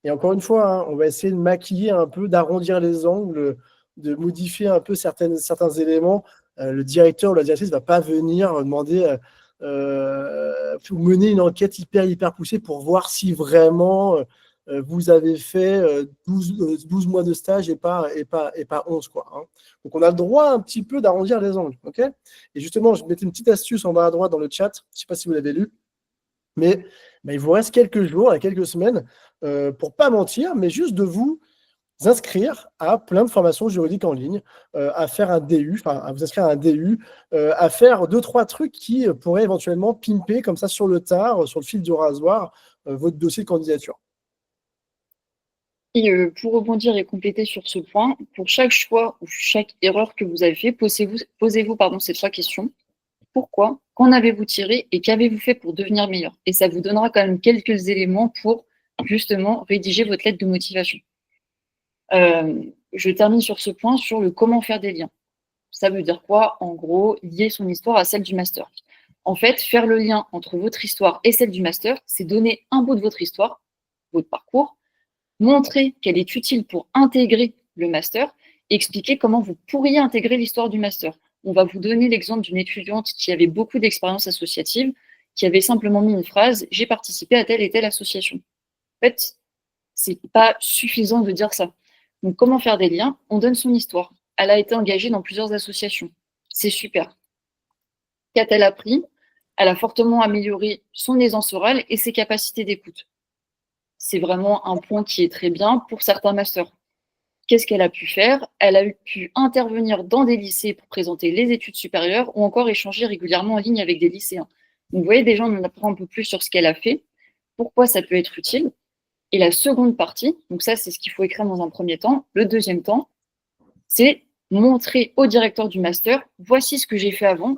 Et encore une fois, on va essayer de maquiller un peu, d'arrondir les angles, de modifier un peu certains éléments. Le directeur ou la directrice ne va pas venir demander ou mener une enquête hyper poussée pour voir si vraiment vous avez fait 12 mois de stage et pas 11, quoi, hein. Donc on a le droit un petit peu d'arrondir les angles. Okay, et justement, je mettais une petite astuce en bas à droite dans le chat, je ne sais pas si vous l'avez lu, mais il vous reste quelques jours, quelques semaines, pour pas mentir, mais juste de vous inscrire à plein de formations juridiques en ligne, à faire un DU, à vous inscrire à un DU, à faire 2-3 trucs qui pourraient éventuellement pimper comme ça sur le tard, sur le fil du rasoir, votre dossier de candidature. Et pour rebondir et compléter sur ce point, pour chaque choix ou chaque erreur que vous avez fait, posez-vous ces 3 questions. pourquoi, qu'en avez-vous tiré et qu'avez-vous fait pour devenir meilleur. Et ça vous donnera quand même quelques éléments pour justement rédiger votre lettre de motivation. Je termine sur ce point, sur le comment faire des liens. Ça veut dire quoi? En gros, lier son histoire à celle du master. En fait, faire le lien entre votre histoire et celle du master, c'est donner un bout de votre histoire, votre parcours, montrer qu'elle est utile pour intégrer le master et expliquer comment vous pourriez intégrer l'histoire du master. On va vous donner l'exemple d'une étudiante qui avait beaucoup d'expérience associative, qui avait simplement mis une phrase « J'ai participé à telle et telle association ». En fait, c'est pas suffisant de dire ça. Donc, comment faire des liens? On donne son histoire. Elle a été engagée dans plusieurs associations. C'est super. Qu'a-t-elle appris? Elle a fortement amélioré son aisance orale et ses capacités d'écoute. C'est vraiment un point qui est très bien pour certains masters. Qu'est-ce qu'elle a pu faire? Elle a pu intervenir dans des lycées pour présenter les études supérieures ou encore échanger régulièrement en ligne avec des lycéens. Donc, vous voyez, déjà, on en apprend un peu plus sur ce qu'elle a fait, pourquoi ça peut être utile. Et la seconde partie, donc ça, c'est ce qu'il faut écrire dans un premier temps. Le deuxième temps, c'est montrer au directeur du master, voici ce que j'ai fait avant,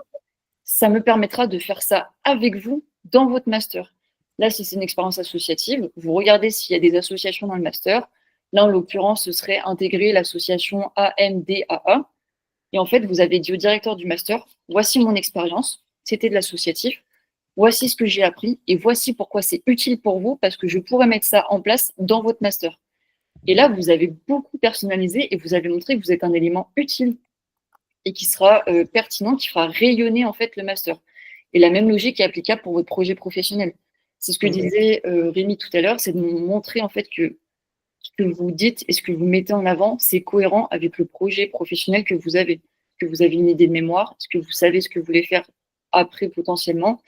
ça me permettra de faire ça avec vous dans votre master. Là, si c'est une expérience associative, vous regardez s'il y a des associations dans le master. Là, en l'occurrence, ce serait intégrer l'association AMDAA. Et en fait, vous avez dit au directeur du master, voici mon expérience, c'était de l'associatif, voici ce que j'ai appris et voici pourquoi c'est utile pour vous parce que je pourrais mettre ça en place dans votre master. Et là, vous avez beaucoup personnalisé et vous avez montré que vous êtes un élément utile et qui sera pertinent, qui fera rayonner en fait le master. Et la même logique est applicable pour votre projet professionnel. C'est ce que disait Rémi tout à l'heure, c'est de montrer en fait que ce que vous dites et ce que vous mettez en avant, c'est cohérent avec le projet professionnel que vous avez. Que vous avez une idée de mémoire, est-ce que vous savez ce que vous voulez faire après potentiellement.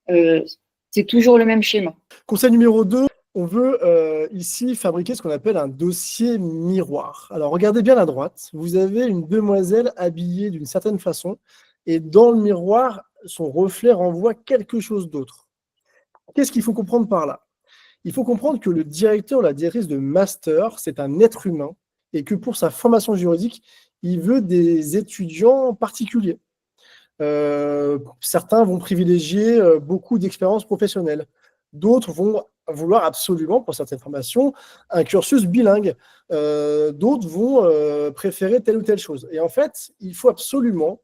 C'est toujours le même schéma. Conseil numéro 2, on veut ici fabriquer ce qu'on appelle un dossier miroir. Alors, regardez bien à droite. Vous avez une demoiselle habillée d'une certaine façon et dans le miroir, son reflet renvoie quelque chose d'autre. Qu'est-ce qu'il faut comprendre par là? Il faut comprendre que le directeur ou la directrice de master, c'est un être humain et que pour sa formation juridique, il veut des étudiants particuliers. Certains vont privilégier beaucoup d'expériences professionnelles. D'autres vont vouloir absolument, pour certaines formations, un cursus bilingue. D'autres vont préférer telle ou telle chose. Et en fait, il faut absolument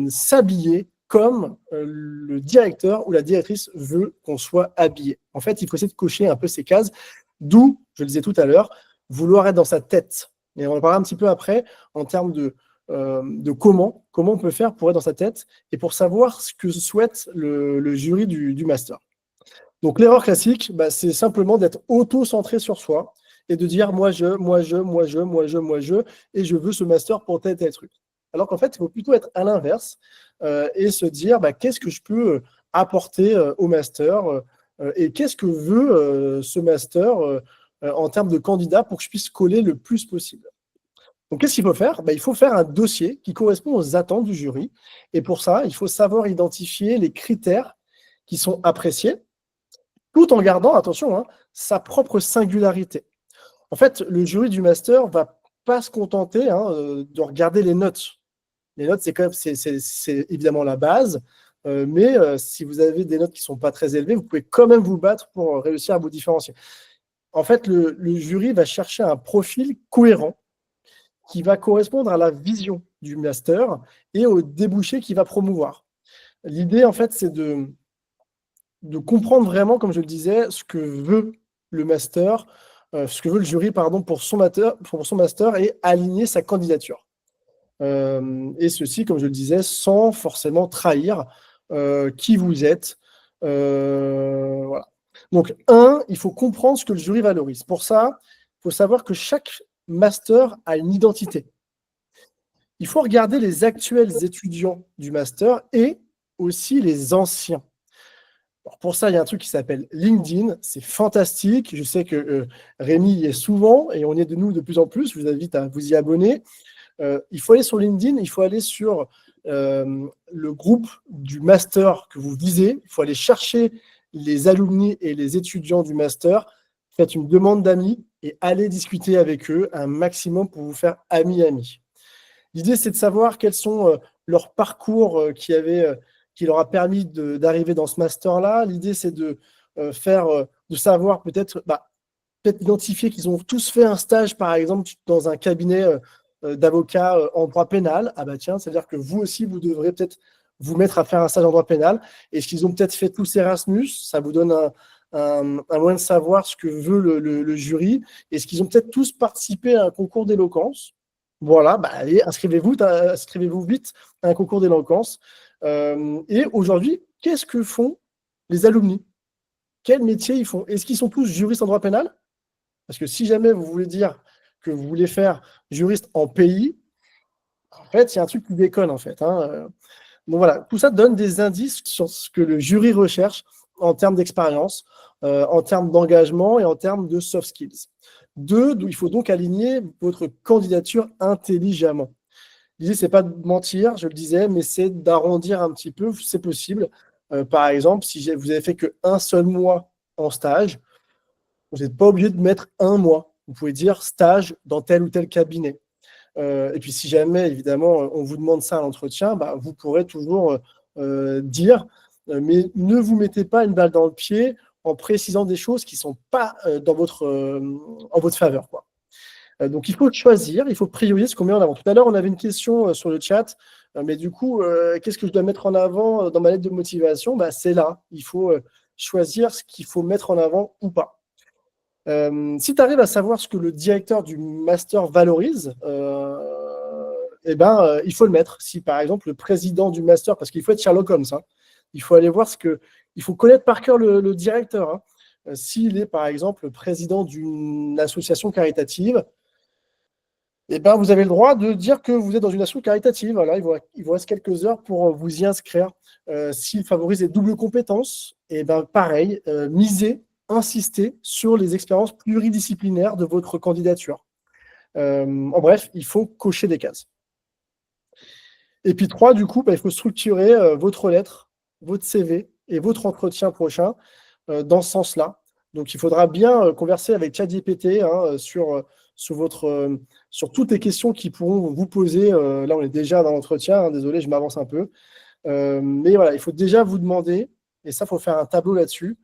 s'habiller comme le directeur ou la directrice veut qu'on soit habillé. En fait, il faut essayer de cocher un peu ces cases, d'où, je le disais tout à l'heure, vouloir être dans sa tête. Et on en parlera un petit peu après en termes de comment on peut faire pour être dans sa tête et pour savoir ce que souhaite le jury du master. Donc l'erreur classique, c'est simplement d'être auto-centré sur soi et de dire moi je, et je veux ce master pour tel truc. Alors qu'en fait, il faut plutôt être à l'inverse et se dire qu'est-ce que je peux apporter au master et qu'est-ce que veut ce master en termes de candidat pour que je puisse coller le plus possible. Donc, qu'est-ce qu'il faut faire? Il faut faire un dossier qui correspond aux attentes du jury. Et pour ça, il faut savoir identifier les critères qui sont appréciés, tout en gardant, attention, sa propre singularité. En fait, le jury du master ne va pas se contenter de regarder les notes. Les notes, c'est évidemment la base, mais si vous avez des notes qui ne sont pas très élevées, vous pouvez quand même vous battre pour réussir à vous différencier. En fait, le jury va chercher un profil cohérent qui va correspondre à la vision du master et au débouché qu'il va promouvoir. L'idée, en fait, c'est de comprendre vraiment, comme je le disais, ce que veut le master, ce que veut le jury, pour son master et aligner sa candidature. Et ceci, comme je le disais, sans forcément trahir qui vous êtes. Voilà. Donc, il faut comprendre ce que le jury valorise. Pour ça, il faut savoir que chaque master a une identité. Il faut regarder les actuels étudiants du master et aussi les anciens. Alors pour ça, il y a un truc qui s'appelle LinkedIn. C'est fantastique. Je sais que Rémi y est souvent et on est de nous de plus en plus. Je vous invite à vous y abonner. Il faut aller sur LinkedIn, il faut aller sur le groupe du master que vous visez. Il faut aller chercher les alumni et les étudiants du master. Faites une demande d'amis et allez discuter avec eux un maximum pour vous faire ami-ami. L'idée, c'est de savoir quels sont leurs parcours qui avaient qui leur a permis d'arriver dans ce master-là. L'idée, c'est de savoir peut-être identifier qu'ils ont tous fait un stage, par exemple, dans un cabinet d'avocats en droit pénal. Ah bah tiens, c'est-à-dire que vous aussi, vous devrez peut-être vous mettre à faire un stage en droit pénal. Est-ce qu'ils ont peut-être fait tous Erasmus? Ça vous donne un moyen de savoir ce que veut le jury. Est-ce qu'ils ont peut-être tous participé à un concours d'éloquence? Voilà, allez, inscrivez-vous vite à un concours d'éloquence. Et aujourd'hui, qu'est-ce que font les alumni? Quel métier ils font? Est-ce qu'ils sont tous juristes en droit pénal? Parce que si jamais vous voulez dire que vous voulez faire juriste en pays, en fait, il y a un truc qui déconne, en fait. Donc voilà, tout ça donne des indices sur ce que le jury recherche en termes d'expérience, en termes d'engagement et en termes de soft skills. Il faut donc aligner votre candidature intelligemment. L'idée, c'est pas de mentir, je le disais, mais c'est d'arrondir un petit peu, c'est possible. Par exemple, si vous avez fait qu'un seul mois en stage, vous n'êtes pas obligé de mettre un mois. Vous pouvez dire stage dans tel ou tel cabinet. Et puis, si jamais, évidemment, on vous demande ça à l'entretien, vous pourrez toujours dire, mais ne vous mettez pas une balle dans le pied en précisant des choses qui ne sont pas en votre faveur, quoi. Donc, il faut choisir, il faut prioriser ce qu'on met en avant. Tout à l'heure, on avait une question sur le chat, mais du coup, qu'est-ce que je dois mettre en avant dans ma lettre de motivation? C'est là, il faut choisir ce qu'il faut mettre en avant ou pas. Si tu arrives à savoir ce que le directeur du master valorise, il faut le mettre. Si par exemple le président du master, parce qu'il faut être Sherlock Holmes, il faut aller voir il faut connaître par cœur le directeur. S'il est par exemple président d'une association caritative, vous avez le droit de dire que vous êtes dans une association caritative. Voilà, il vous reste quelques heures pour vous y inscrire. S'il favorise les doubles compétences, pareil, insistez sur les expériences pluridisciplinaires de votre candidature. En bref, il faut cocher des cases. Et puis 3, du coup, il faut structurer votre lettre, votre CV et votre entretien prochain dans ce sens-là. Donc, il faudra bien converser avec ChatGPT sur toutes les questions qui pourront vous poser. Là, on est déjà dans l'entretien. Désolé, je m'avance un peu. Mais voilà, il faut déjà vous demander, et ça, il faut faire un tableau là-dessus,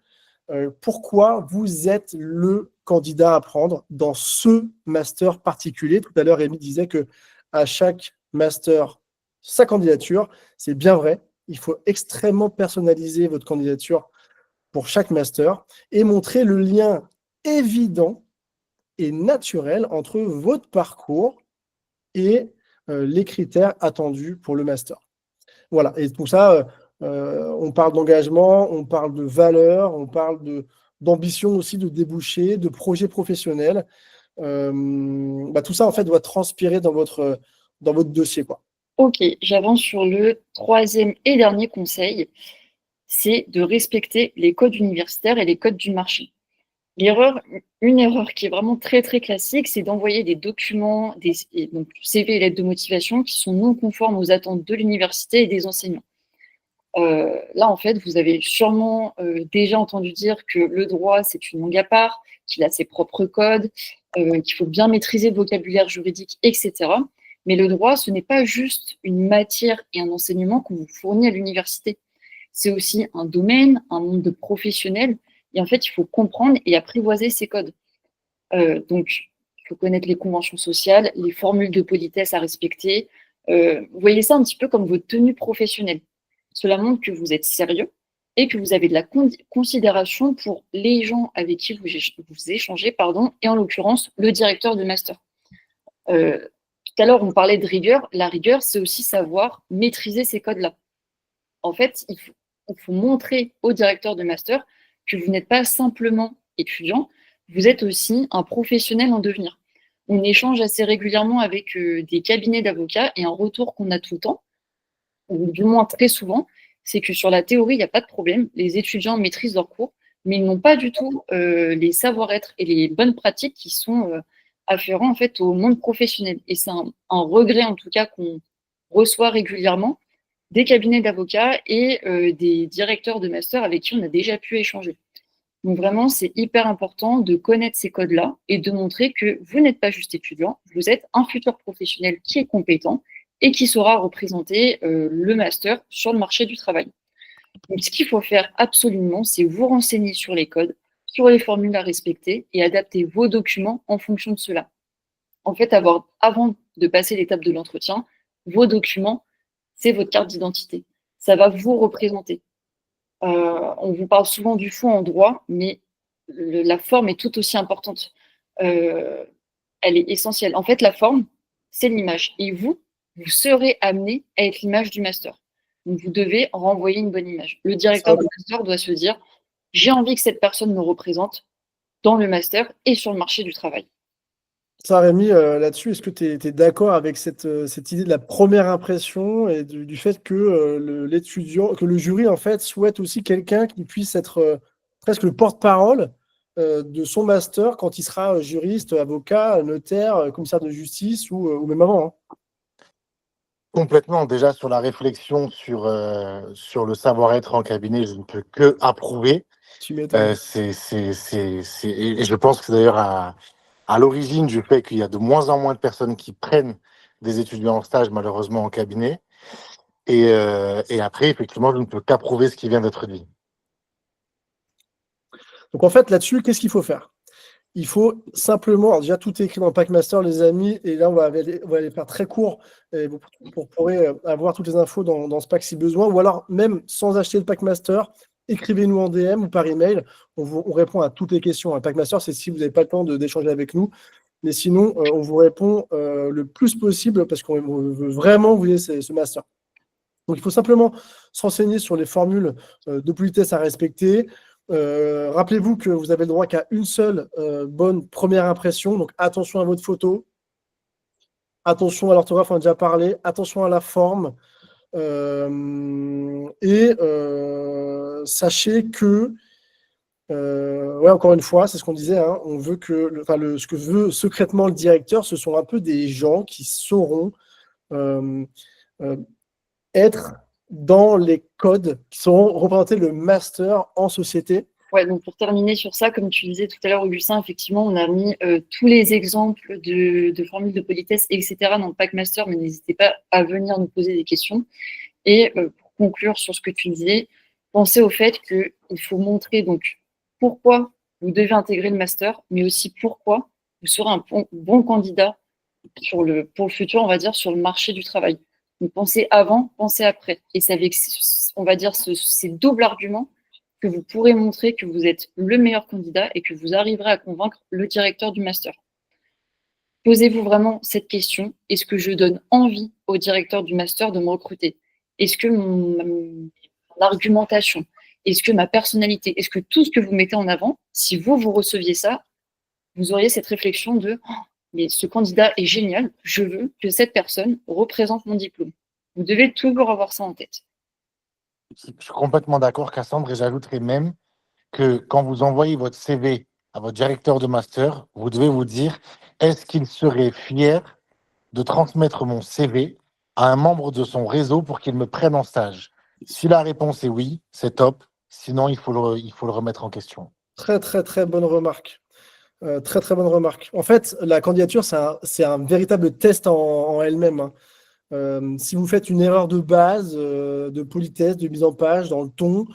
pourquoi vous êtes le candidat à prendre dans ce master particulier. Tout à l'heure, Rémi disait qu'à chaque master, sa candidature, c'est bien vrai. Il faut extrêmement personnaliser votre candidature pour chaque master et montrer le lien évident et naturel entre votre parcours et les critères attendus pour le master. Voilà, et tout ça, on parle d'engagement, on parle de valeur, on parle d'ambition aussi, de débouchés, de projets professionnels. Tout ça, en fait, doit transpirer dans votre dossier, quoi. Ok, j'avance sur le 3e et dernier conseil, c'est de respecter les codes universitaires et les codes du marché. Une erreur qui est vraiment très très classique, c'est d'envoyer des documents, donc CV et lettres de motivation qui sont non conformes aux attentes de l'université et des enseignants. Là, en fait, vous avez sûrement déjà entendu dire que le droit, c'est une langue à part, qu'il a ses propres codes, qu'il faut bien maîtriser le vocabulaire juridique, etc. Mais le droit, ce n'est pas juste une matière et un enseignement qu'on vous fournit à l'université. C'est aussi un domaine, un monde de professionnels. Et en fait, il faut comprendre et apprivoiser ces codes. Donc, il faut connaître les conventions sociales, les formules de politesse à respecter. Vous voyez ça un petit peu comme votre tenue professionnelle. Cela montre que vous êtes sérieux et que vous avez de la considération pour les gens avec qui vous échangez, et en l'occurrence, le directeur de master. Tout à l'heure, on parlait de rigueur. La rigueur, c'est aussi savoir maîtriser ces codes-là. En fait, il faut montrer au directeur de master que vous n'êtes pas simplement étudiant, vous êtes aussi un professionnel en devenir. On échange assez régulièrement avec des cabinets d'avocats et un retour qu'on a tout le temps, ou du moins très souvent, c'est que sur la théorie, il n'y a pas de problème. Les étudiants maîtrisent leurs cours, mais ils n'ont pas du tout les savoir-être et les bonnes pratiques qui sont afférents en fait au monde professionnel. Et c'est un regret en tout cas qu'on reçoit régulièrement des cabinets d'avocats et des directeurs de master avec qui on a déjà pu échanger. Donc vraiment, c'est hyper important de connaître ces codes-là et de montrer que vous n'êtes pas juste étudiant, vous êtes un futur professionnel qui est compétent et qui saura représenter le master sur le marché du travail. Donc, ce qu'il faut faire absolument, c'est vous renseigner sur les codes, sur les formules à respecter et adapter vos documents en fonction de cela. En fait, avant de passer l'étape de l'entretien, vos documents, c'est votre carte d'identité. Ça va vous représenter. On vous parle souvent du fond en droit, mais la forme est tout aussi importante. Elle est essentielle. En fait, la forme, c'est l'image. Et vous serez amené à être l'image du master. Donc, vous devez renvoyer une bonne image. Le directeur du master doit se dire, j'ai envie que cette personne me représente dans le master et sur le marché du travail. Ça, Rémi, là-dessus, est-ce que tu es d'accord avec cette idée de la première impression et du fait que l'étudiant, que le jury, en fait, souhaite aussi quelqu'un qui puisse être presque le porte-parole de son master quand il sera juriste, avocat, notaire, commissaire de justice ou même avant, hein. Complètement. Déjà, sur la réflexion sur le savoir-être en cabinet, je ne peux que approuver. Tu m'étonnes. Et je pense que d'ailleurs, à l'origine du fait qu'il y a de moins en moins de personnes qui prennent des étudiants en stage, malheureusement, en cabinet. Et après, effectivement, je ne peux qu'approuver ce qui vient d'être dit. Donc, en fait, là-dessus, qu'est-ce qu'il faut faire? Il faut simplement, alors déjà tout est écrit dans le Packmaster, les amis, et là on va aller faire très court et vous pourrez avoir toutes les infos dans ce pack si besoin, ou alors même sans acheter le Packmaster, écrivez-nous en DM ou par email, on répond à toutes les questions. Un Packmaster, c'est si vous n'avez pas le temps d'échanger avec nous, mais sinon on vous répond le plus possible parce qu'on veut vraiment vous donner ce master. Donc il faut simplement s'enseigner sur les formules de politesse à respecter. Rappelez-vous que vous avez le droit qu'à une seule bonne première impression. Donc attention à votre photo, attention à l'orthographe, on a déjà parlé, attention à la forme. Sachez que, encore une fois, c'est ce qu'on disait, hein, on veut que, ce que veut secrètement le directeur, ce sont un peu des gens qui sauront être dans les codes qui sauront représenter le master en société. Ouais, donc pour terminer sur ça, comme tu disais tout à l'heure, Augustin, effectivement, on a mis tous les exemples de formules de politesse, etc. dans le Packmaster, mais n'hésitez pas à venir nous poser des questions. Et pour conclure sur ce que tu disais, pensez au fait qu'il faut montrer donc pourquoi vous devez intégrer le master, mais aussi pourquoi vous serez un bon candidat pour le futur, on va dire, sur le marché du travail. Donc pensez avant, pensez après. Et c'est avec, on va dire, ces doubles arguments que vous pourrez montrer que vous êtes le meilleur candidat et que vous arriverez à convaincre le directeur du master. Posez-vous vraiment cette question. Est-ce que je donne envie au directeur du master de me recruter? Est-ce que mon argumentation, est-ce que ma personnalité, est-ce que tout ce que vous mettez en avant, si vous receviez ça, vous auriez cette réflexion de mais ce candidat est génial, je veux que cette personne représente mon diplôme. Vous devez toujours avoir ça en tête. Je suis complètement d'accord, Cassandre, et j'ajouterais même que quand vous envoyez votre CV à votre directeur de master, vous devez vous dire, est-ce qu'il serait fier de transmettre mon CV à un membre de son réseau pour qu'il me prenne en stage? Si la réponse est oui, c'est top. Sinon, il faut le remettre en question. Très, très, très bonne remarque. Très, très bonne remarque. En fait, la candidature, c'est un véritable test en elle-même, hein. Si vous faites une erreur de base, de politesse, de mise en page, dans le ton,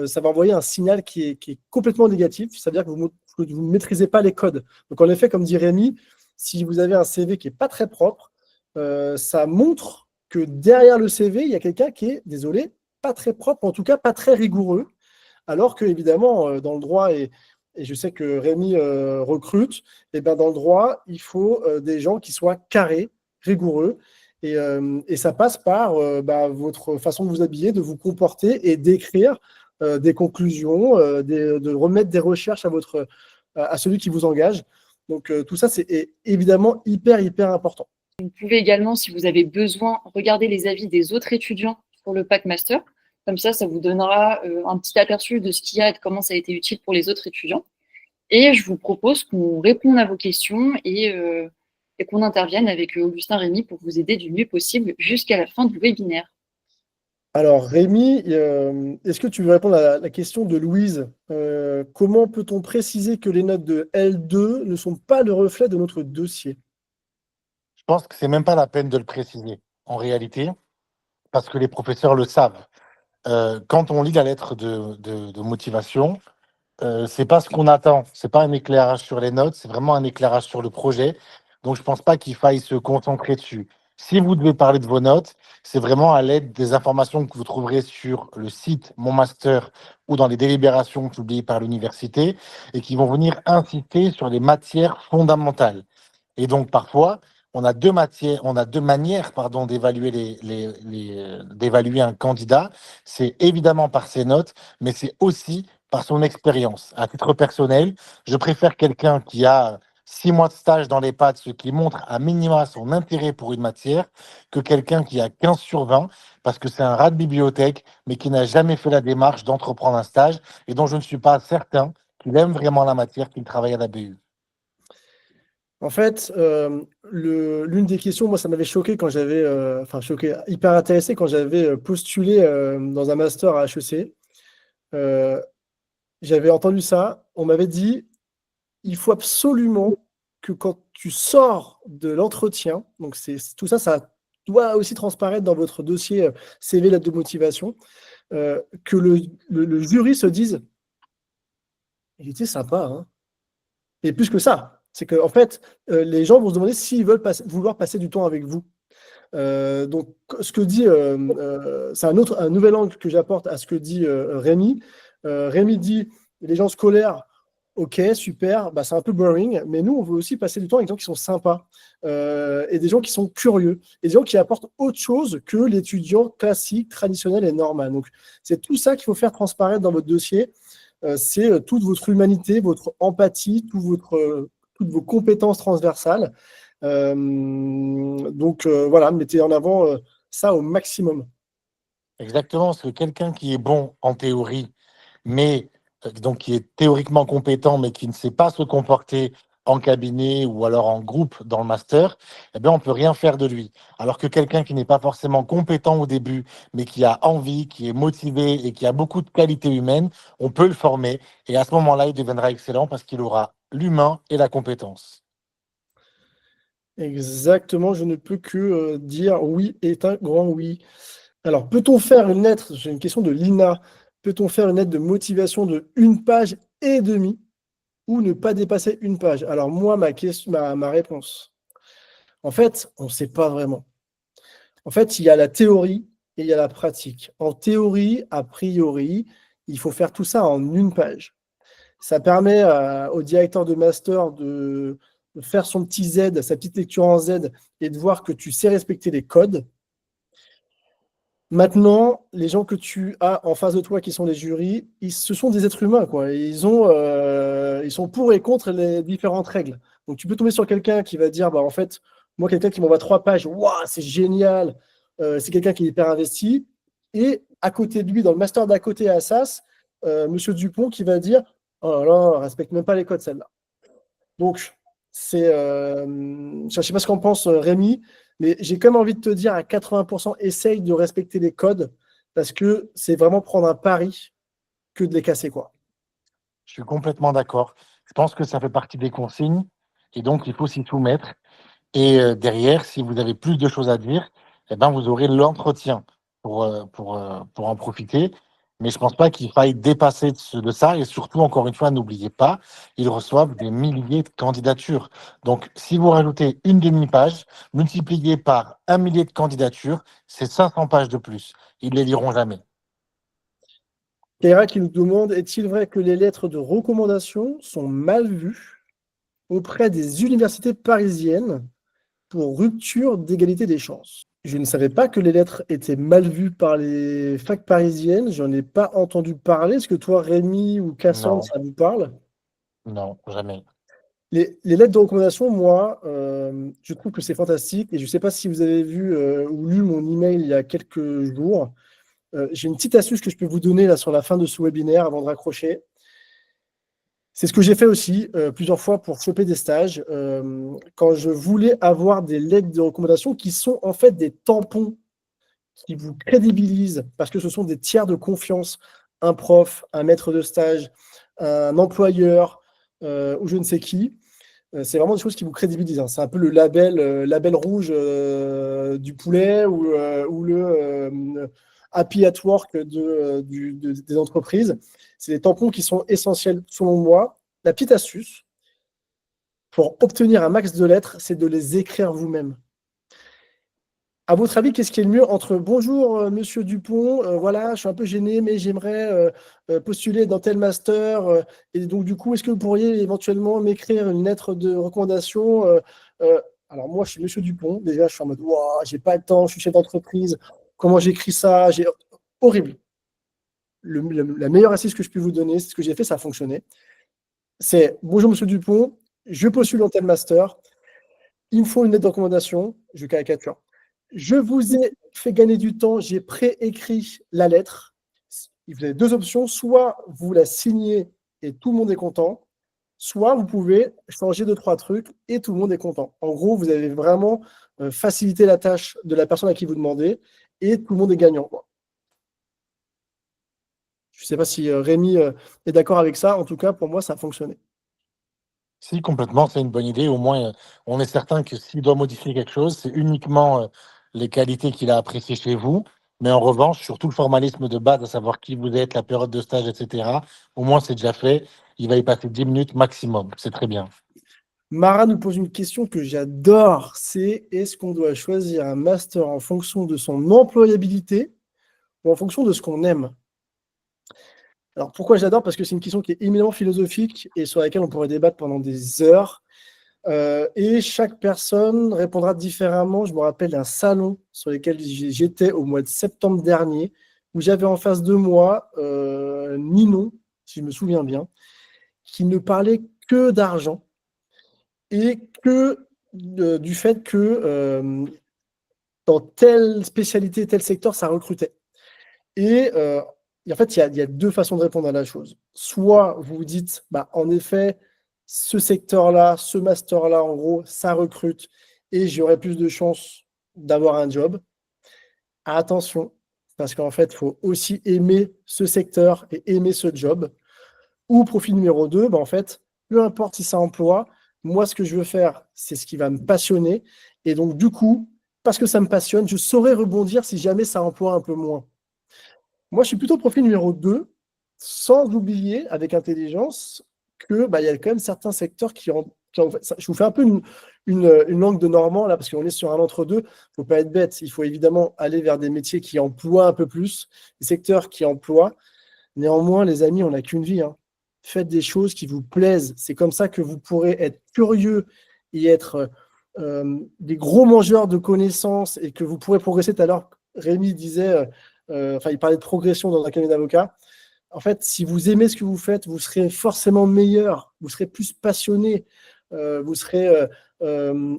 ça va envoyer un signal qui est complètement négatif. Ça veut dire que vous ne maîtrisez pas les codes. Donc, en effet, comme dit Rémi, si vous avez un CV qui n'est pas très propre, ça montre que derrière le CV, il y a quelqu'un qui est, désolé, pas très propre, en tout cas pas très rigoureux. Alors que, évidemment, dans le droit, et je sais que Rémi recrute, et ben dans le droit, il faut des gens qui soient carrés, rigoureux, et ça passe par votre façon de vous habiller, de vous comporter et d'écrire des conclusions, de remettre des recherches à celui qui vous engage. Donc tout ça, c'est évidemment hyper, hyper important. Vous pouvez également, si vous avez besoin, regarder les avis des autres étudiants sur le Packmaster. Comme ça vous donnera un petit aperçu de ce qu'il y a et de comment ça a été utile pour les autres étudiants. Et je vous propose qu'on réponde à vos questions et qu'on intervienne avec Augustin Rémi pour vous aider du mieux possible jusqu'à la fin du webinaire. Alors, Rémi, est-ce que tu veux répondre à la question de Louise? Comment peut-on préciser que les notes de L2 ne sont pas le reflet de notre dossier? Je pense que c'est même pas la peine de le préciser, en réalité, parce que les professeurs le savent. quand on lit la lettre de motivation, c'est pas ce qu'on attend. C'est pas un éclairage sur les notes, c'est vraiment un éclairage sur le projet. Donc, je pense pas qu'il faille se concentrer dessus. Si vous devez parler de vos notes, c'est vraiment à l'aide des informations que vous trouverez sur le site Mon Master ou dans les délibérations publiées par l'université et qui vont venir insister sur les matières fondamentales. Et donc, parfois, on a deux manières, pardon, d'évaluer d'évaluer un candidat. C'est évidemment par ses notes, mais c'est aussi par son expérience. À titre personnel, je préfère quelqu'un qui a 6 mois de stage dans les pattes, ce qui montre à minima son intérêt pour une matière, que quelqu'un qui a 15 sur 20, parce que c'est un rat de bibliothèque, mais qui n'a jamais fait la démarche d'entreprendre un stage et dont je ne suis pas certain qu'il aime vraiment la matière qu'il travaille à la BU. En fait, l'une des questions, moi, ça m'avait choqué quand j'avais, enfin choqué, hyper intéressé quand j'avais postulé dans un master à HEC. Euh, J'avais entendu ça. On m'avait dit, il faut absolument que quand tu sors de l'entretien, donc tout ça, ça doit aussi transparaître dans votre dossier CV, lettre de motivation, que le jury se dise, il était sympa, hein. Et plus que ça, c'est que en fait, les gens vont se demander s'ils veulent vouloir passer du temps avec vous. Donc, ce que dit, c'est un nouvel angle que j'apporte à ce que dit Rémi. Rémi dit, les gens scolaires, ok, super, bah, c'est un peu boring, mais nous, on veut aussi passer du temps avec des gens qui sont sympas et des gens qui sont curieux et des gens qui apportent autre chose que l'étudiant classique, traditionnel et normal. Donc, c'est tout ça qu'il faut faire transparaître dans votre dossier. C'est toute votre humanité, votre empathie, toutes vos compétences transversales. Donc voilà, mettez en avant ça au maximum. Exactement, parce que quelqu'un qui est bon en théorie, mais donc qui est théoriquement compétent, mais qui ne sait pas se comporter en cabinet ou alors en groupe dans le master, eh bien, on ne peut rien faire de lui. Alors que quelqu'un qui n'est pas forcément compétent au début, mais qui a envie, qui est motivé et qui a beaucoup de qualités humaines, on peut le former. Et à ce moment-là, il deviendra excellent parce qu'il aura l'humain et la compétence. Exactement, je ne peux que dire oui est un grand oui. Alors, peut-on faire une lettre, j'ai une question de Lina, peut-on faire une lettre de motivation de 1 page et demie ou ne pas dépasser 1 page? Alors moi, ma réponse, en fait, on ne sait pas vraiment. En fait, il y a la théorie et il y a la pratique. En théorie, a priori, il faut faire tout ça en 1 page. Ça permet au directeur de master de faire son petit Z, sa petite lecture en Z et de voir que tu sais respecter les codes. Maintenant, les gens que tu as en face de toi qui sont les jurys, ce sont des êtres humains, quoi. Ils sont pour et contre les différentes règles. Donc tu peux tomber sur quelqu'un qui va dire, bah, en fait, moi, quelqu'un qui m'envoie 3 pages, waouh, c'est génial, c'est quelqu'un qui est hyper investi. Et à côté de lui, dans le master d'à côté à Assas, Monsieur Dupont qui va dire, oh là là, respecte même pas les codes, celle-là. Donc, je ne sais pas ce qu'en pense Rémi, mais j'ai quand même envie de te dire à 80%, essaye de respecter les codes parce que c'est vraiment prendre un pari que de les casser, quoi. Je suis complètement d'accord. Je pense que ça fait partie des consignes et donc il faut s'y soumettre. Et derrière, si vous avez plus de choses à dire, eh ben, vous aurez l'entretien pour en profiter. Mais je ne pense pas qu'il faille dépasser de ça. Et surtout, encore une fois, n'oubliez pas, ils reçoivent des milliers de candidatures. Donc, si vous rajoutez une demi-page, multiplié par 1 millier de candidatures, c'est 500 pages de plus. Ils ne les liront jamais. Kaira qui nous demande, est-il vrai que les lettres de recommandation sont mal vues auprès des universités parisiennes pour rupture d'égalité des chances? Je ne savais pas que les lettres étaient mal vues par les facs parisiennes. J'en ai pas entendu parler. Est-ce que toi, Rémi ou Cassandre, Non, ça vous parle? non, jamais. Les lettres de recommandation, moi, je trouve que c'est fantastique. Et je ne sais pas si vous avez vu ou lu mon email il y a quelques jours. J'ai une petite astuce que je peux vous donner là sur la fin de ce webinaire avant de raccrocher. C'est ce que j'ai fait aussi plusieurs fois pour choper des stages. Quand je voulais avoir des lettres de recommandation qui sont en fait des tampons qui vous crédibilisent parce que ce sont des tiers de confiance, un prof, un maître de stage, un employeur ou je ne sais qui. C'est vraiment des choses qui vous crédibilisent, hein. C'est un peu le label rouge du poulet ou le happy at work des entreprises. C'est des tampons qui sont essentiels selon moi. La petite astuce pour obtenir un max de lettres, c'est de les écrire vous-même. À votre avis, qu'est-ce qui est le mieux entre bonjour, monsieur Dupont, voilà, je suis un peu gêné, mais j'aimerais postuler dans tel master. Et donc, du coup, est-ce que vous pourriez éventuellement m'écrire une lettre de recommandation alors, moi, je suis monsieur Dupont. Déjà, je suis en mode, waouh, j'ai pas le temps, je suis chef d'entreprise. Comment j'écris ça? Horrible. La meilleure astuce que je peux vous donner, c'est ce que j'ai fait, ça a fonctionné. C'est bonjour, monsieur Dupont, je postule dans tel master. Il me faut une lettre de recommandation. Je caricature. Je vous ai fait gagner du temps, j'ai préécrit la lettre. Vous avez deux options, soit vous la signez et tout le monde est content, soit vous pouvez changer 2-3 trucs et tout le monde est content. En gros, vous avez vraiment facilité la tâche de la personne à qui vous demandez et tout le monde est gagnant, quoi. Je ne sais pas si Rémi est d'accord avec ça. En tout cas, pour moi, ça a fonctionné. Si, complètement, c'est une bonne idée. Au moins, on est certain que s'il doit modifier quelque chose, c'est uniquement les qualités qu'il a appréciées chez vous. Mais en revanche, sur tout le formalisme de base, à savoir qui vous êtes, la période de stage, etc., au moins, c'est déjà fait. Il va y passer 10 minutes maximum. C'est très bien. Mara nous pose une question que j'adore, c'est est-ce qu'on doit choisir un master en fonction de son employabilité ou en fonction de ce qu'on aime? Alors pourquoi j'adore? Parce que c'est une question qui est éminemment philosophique et sur laquelle on pourrait débattre pendant des heures. Et chaque personne répondra différemment. Je me rappelle d'un salon sur lequel j'étais au mois de septembre dernier, où j'avais en face de moi Ninon, si je me souviens bien, qui ne parlait que d'argent et que du fait que dans telle spécialité, tel secteur, ça recrutait. Et en fait, il y a deux façons de répondre à la chose. Soit vous vous dites, bah, en effet, ce secteur-là, ce master-là, en gros, ça recrute et j'aurai plus de chances d'avoir un job. Attention, parce qu'en fait, il faut aussi aimer ce secteur et aimer ce job. Ou profil numéro 2, bah, en fait, peu importe si ça emploie, moi, ce que je veux faire, c'est ce qui va me passionner. Et donc, du coup, parce que ça me passionne, je saurai rebondir si jamais ça emploie un peu moins. Moi, je suis plutôt profil numéro 2, sans oublier, avec intelligence, que bah, y a quand même certains secteurs je vous fais un peu une langue de Normand, là, parce qu'on est sur un entre-deux. Il ne faut pas être bête. Il faut évidemment aller vers des métiers qui emploient un peu plus, des secteurs qui emploient. Néanmoins, les amis, on n'a qu'une vie, hein. Faites des choses qui vous plaisent. C'est comme ça que vous pourrez être curieux et être des gros mangeurs de connaissances et que vous pourrez progresser. Tout à l'heure, Rémi disait, il parlait de progression dans un cabinet d'avocat. En fait, si vous aimez ce que vous faites, vous serez forcément meilleur, vous serez plus passionné, vous serez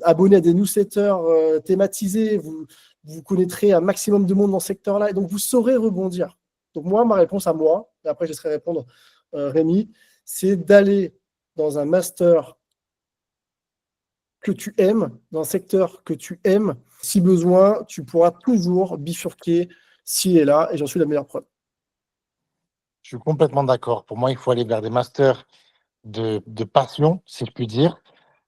abonné à des newsletters thématisés, vous connaîtrez un maximum de monde dans ce secteur-là, et donc vous saurez rebondir. Donc moi, ma réponse à moi, et après je laisserai répondre Rémi, c'est d'aller dans un master que tu aimes, dans un secteur que tu aimes. Si besoin, tu pourras toujours bifurquer ci et là, et j'en suis la meilleure preuve. Je suis complètement d'accord. Pour moi, il faut aller vers des masters de passion, si je puis dire.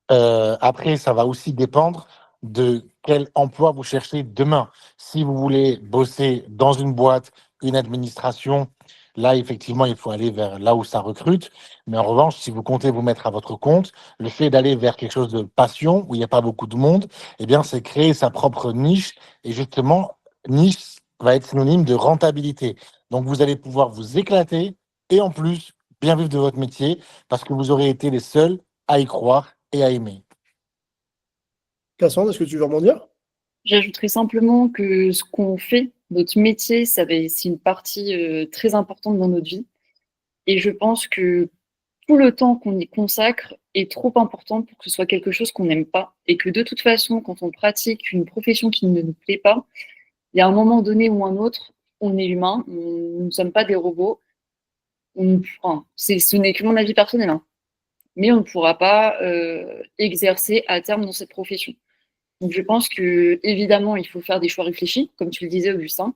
Après, ça va aussi dépendre de quel emploi vous cherchez demain. Si vous voulez bosser dans une boîte, une administration, là, effectivement, il faut aller vers là où ça recrute. Mais en revanche, si vous comptez vous mettre à votre compte, le fait d'aller vers quelque chose de passion, où il n'y a pas beaucoup de monde, eh bien, c'est créer sa propre niche. Et justement, niche va être synonyme de rentabilité. Donc, vous allez pouvoir vous éclater et en plus, bien vivre de votre métier parce que vous aurez été les seuls à y croire et à aimer. Cassandre, est-ce que tu veux rebondir? J'ajouterais simplement que ce qu'on fait, notre métier, c'est une partie très importante dans notre vie. Et je pense que tout le temps qu'on y consacre est trop important pour que ce soit quelque chose qu'on n'aime pas. Et que de toute façon, quand on pratique une profession qui ne nous plaît pas, il y a un moment donné ou un autre, on est humain, nous ne sommes pas des robots. Ce n'est que mon avis personnel, hein, mais on ne pourra pas exercer à terme dans cette profession. Donc je pense que évidemment, il faut faire des choix réfléchis, comme tu le disais, Augustin,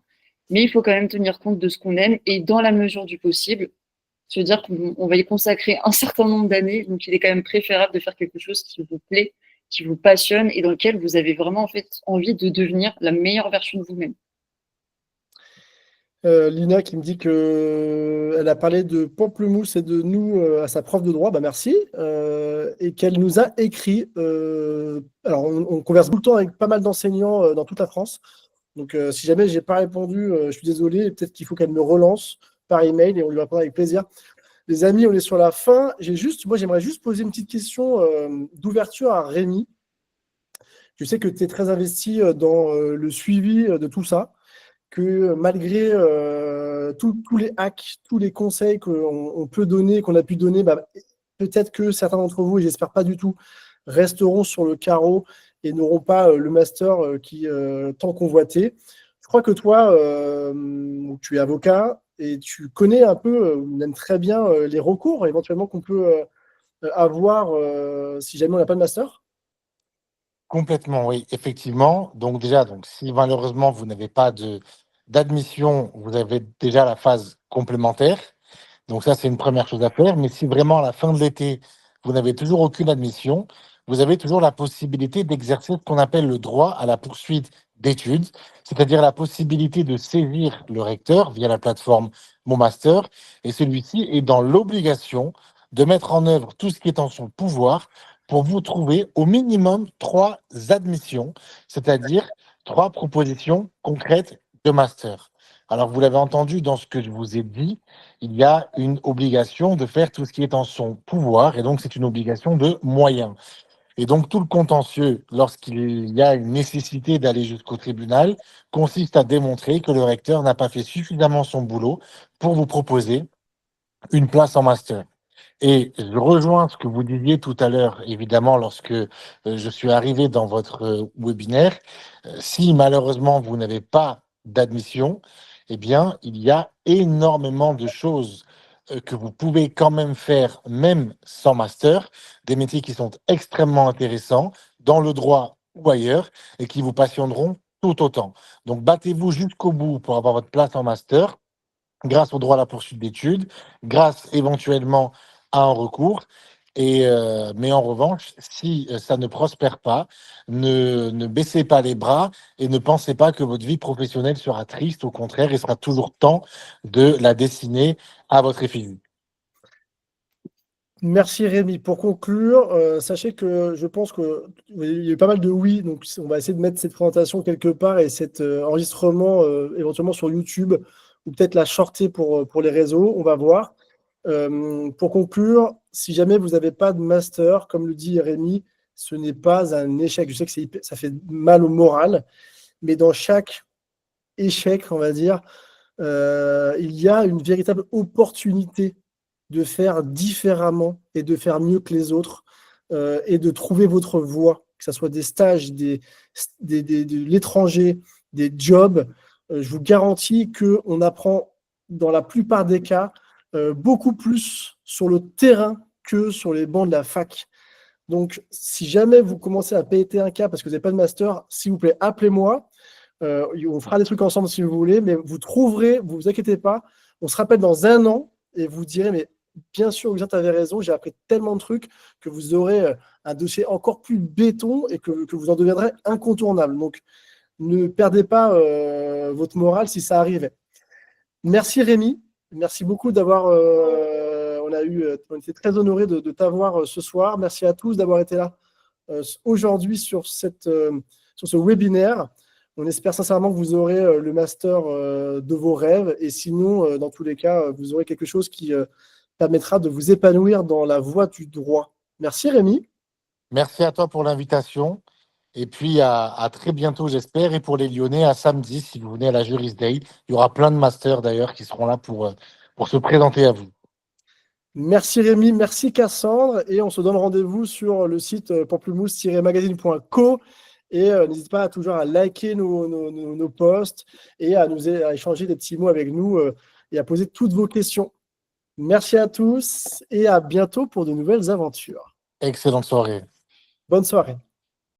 mais il faut quand même tenir compte de ce qu'on aime et dans la mesure du possible, se dire qu'on va y consacrer un certain nombre d'années, donc il est quand même préférable de faire quelque chose qui vous plaît, qui vous passionne et dans lequel vous avez vraiment en fait envie de devenir la meilleure version de vous-même. Lina qui me dit qu'elle a parlé de Pamplemousse et de nous à sa prof de droit, bah merci, et qu'elle nous a écrit. Alors, on converse tout le temps avec pas mal d'enseignants dans toute la France. Donc, si jamais j'ai pas répondu, je suis désolé. Peut-être qu'il faut qu'elle me relance par email et on lui répondra avec plaisir. Les amis, on est sur la fin. Moi, j'aimerais juste poser une petite question d'ouverture à Rémi. Je sais que tu es très investi dans le suivi de tout ça, que malgré tous les hacks, tous les conseils qu'on peut donner, qu'on a pu donner, bah, peut-être que certains d'entre vous, et j'espère pas du tout, resteront sur le carreau et n'auront pas le master qui tant convoité. Je crois que toi, tu es avocat et tu connais un peu, même très bien les recours éventuellement qu'on peut avoir si jamais on n'a pas de master. Complètement, oui, effectivement. Donc déjà, si malheureusement vous n'avez pas d'admission, vous avez déjà la phase complémentaire. Donc ça, c'est une première chose à faire. Mais si vraiment à la fin de l'été, vous n'avez toujours aucune admission, vous avez toujours la possibilité d'exercer ce qu'on appelle le droit à la poursuite d'études, c'est-à-dire la possibilité de saisir le recteur via la plateforme Mon Master. Et celui-ci est dans l'obligation de mettre en œuvre tout ce qui est en son pouvoir pour vous trouver au minimum 3 admissions, c'est-à-dire 3 propositions concrètes de master. Alors, vous l'avez entendu dans ce que je vous ai dit, il y a une obligation de faire tout ce qui est en son pouvoir, et donc c'est une obligation de moyens. Et donc tout le contentieux, lorsqu'il y a une nécessité d'aller jusqu'au tribunal, consiste à démontrer que le recteur n'a pas fait suffisamment son boulot pour vous proposer une place en master. Et je rejoins ce que vous disiez tout à l'heure, évidemment, lorsque je suis arrivé dans votre webinaire. Si malheureusement vous n'avez pas d'admission, eh bien, il y a énormément de choses que vous pouvez quand même faire, même sans master, des métiers qui sont extrêmement intéressants dans le droit ou ailleurs et qui vous passionneront tout autant. Donc, battez-vous jusqu'au bout pour avoir votre place en master grâce au droit à la poursuite d'études, grâce éventuellement à un recours. Mais en revanche, si ça ne prospère pas, ne baissez pas les bras et ne pensez pas que votre vie professionnelle sera triste. Au contraire, il sera toujours temps de la dessiner à votre effigie. Merci Rémi. Pour conclure, sachez que je pense qu'il y a eu pas mal de oui, donc on va essayer de mettre cette présentation quelque part et cet enregistrement éventuellement sur YouTube ou peut-être la shorter pour les réseaux, on va voir. Pour conclure, si jamais vous n'avez pas de master, comme le dit Rémi, ce n'est pas un échec. Je sais que ça fait mal au moral, mais dans chaque échec, on va dire, il y a une véritable opportunité de faire différemment et de faire mieux que les autres et de trouver votre voie, que ce soit des stages, de l'étranger, des jobs. Je vous garantis qu'on apprend dans la plupart des cas beaucoup plus sur le terrain que sur les bancs de la fac. Donc, si jamais vous commencez à péter un cas parce que vous n'avez pas de master, s'il vous plaît, appelez-moi. On fera des trucs ensemble si vous voulez, mais vous trouverez, vous vous inquiétez pas, on se rappelle dans 1 an et vous direz, mais bien sûr, vous avez raison, j'ai appris tellement de trucs que vous aurez un dossier encore plus béton et que vous en deviendrez incontournable. Donc, ne perdez pas votre morale si ça arrivait. Merci Rémi, merci beaucoup d'avoir, on était très honorés de t'avoir ce soir. Merci à tous d'avoir été là aujourd'hui sur ce webinaire. On espère sincèrement que vous aurez le master de vos rêves et sinon, dans tous les cas, vous aurez quelque chose qui permettra de vous épanouir dans la voie du droit. Merci Rémi. Merci à toi pour l'invitation. Et puis à très bientôt, j'espère. Et pour les Lyonnais, à samedi, si vous venez à la Juris Day, il y aura plein de masters d'ailleurs qui seront là pour se présenter à vous. Merci Rémi, merci Cassandre. Et on se donne rendez-vous sur le site pamplemousse-magazine.co. Et n'hésitez pas toujours à liker nos posts et à échanger des petits mots avec nous et à poser toutes vos questions. Merci à tous et à bientôt pour de nouvelles aventures. Excellente soirée. Bonne soirée.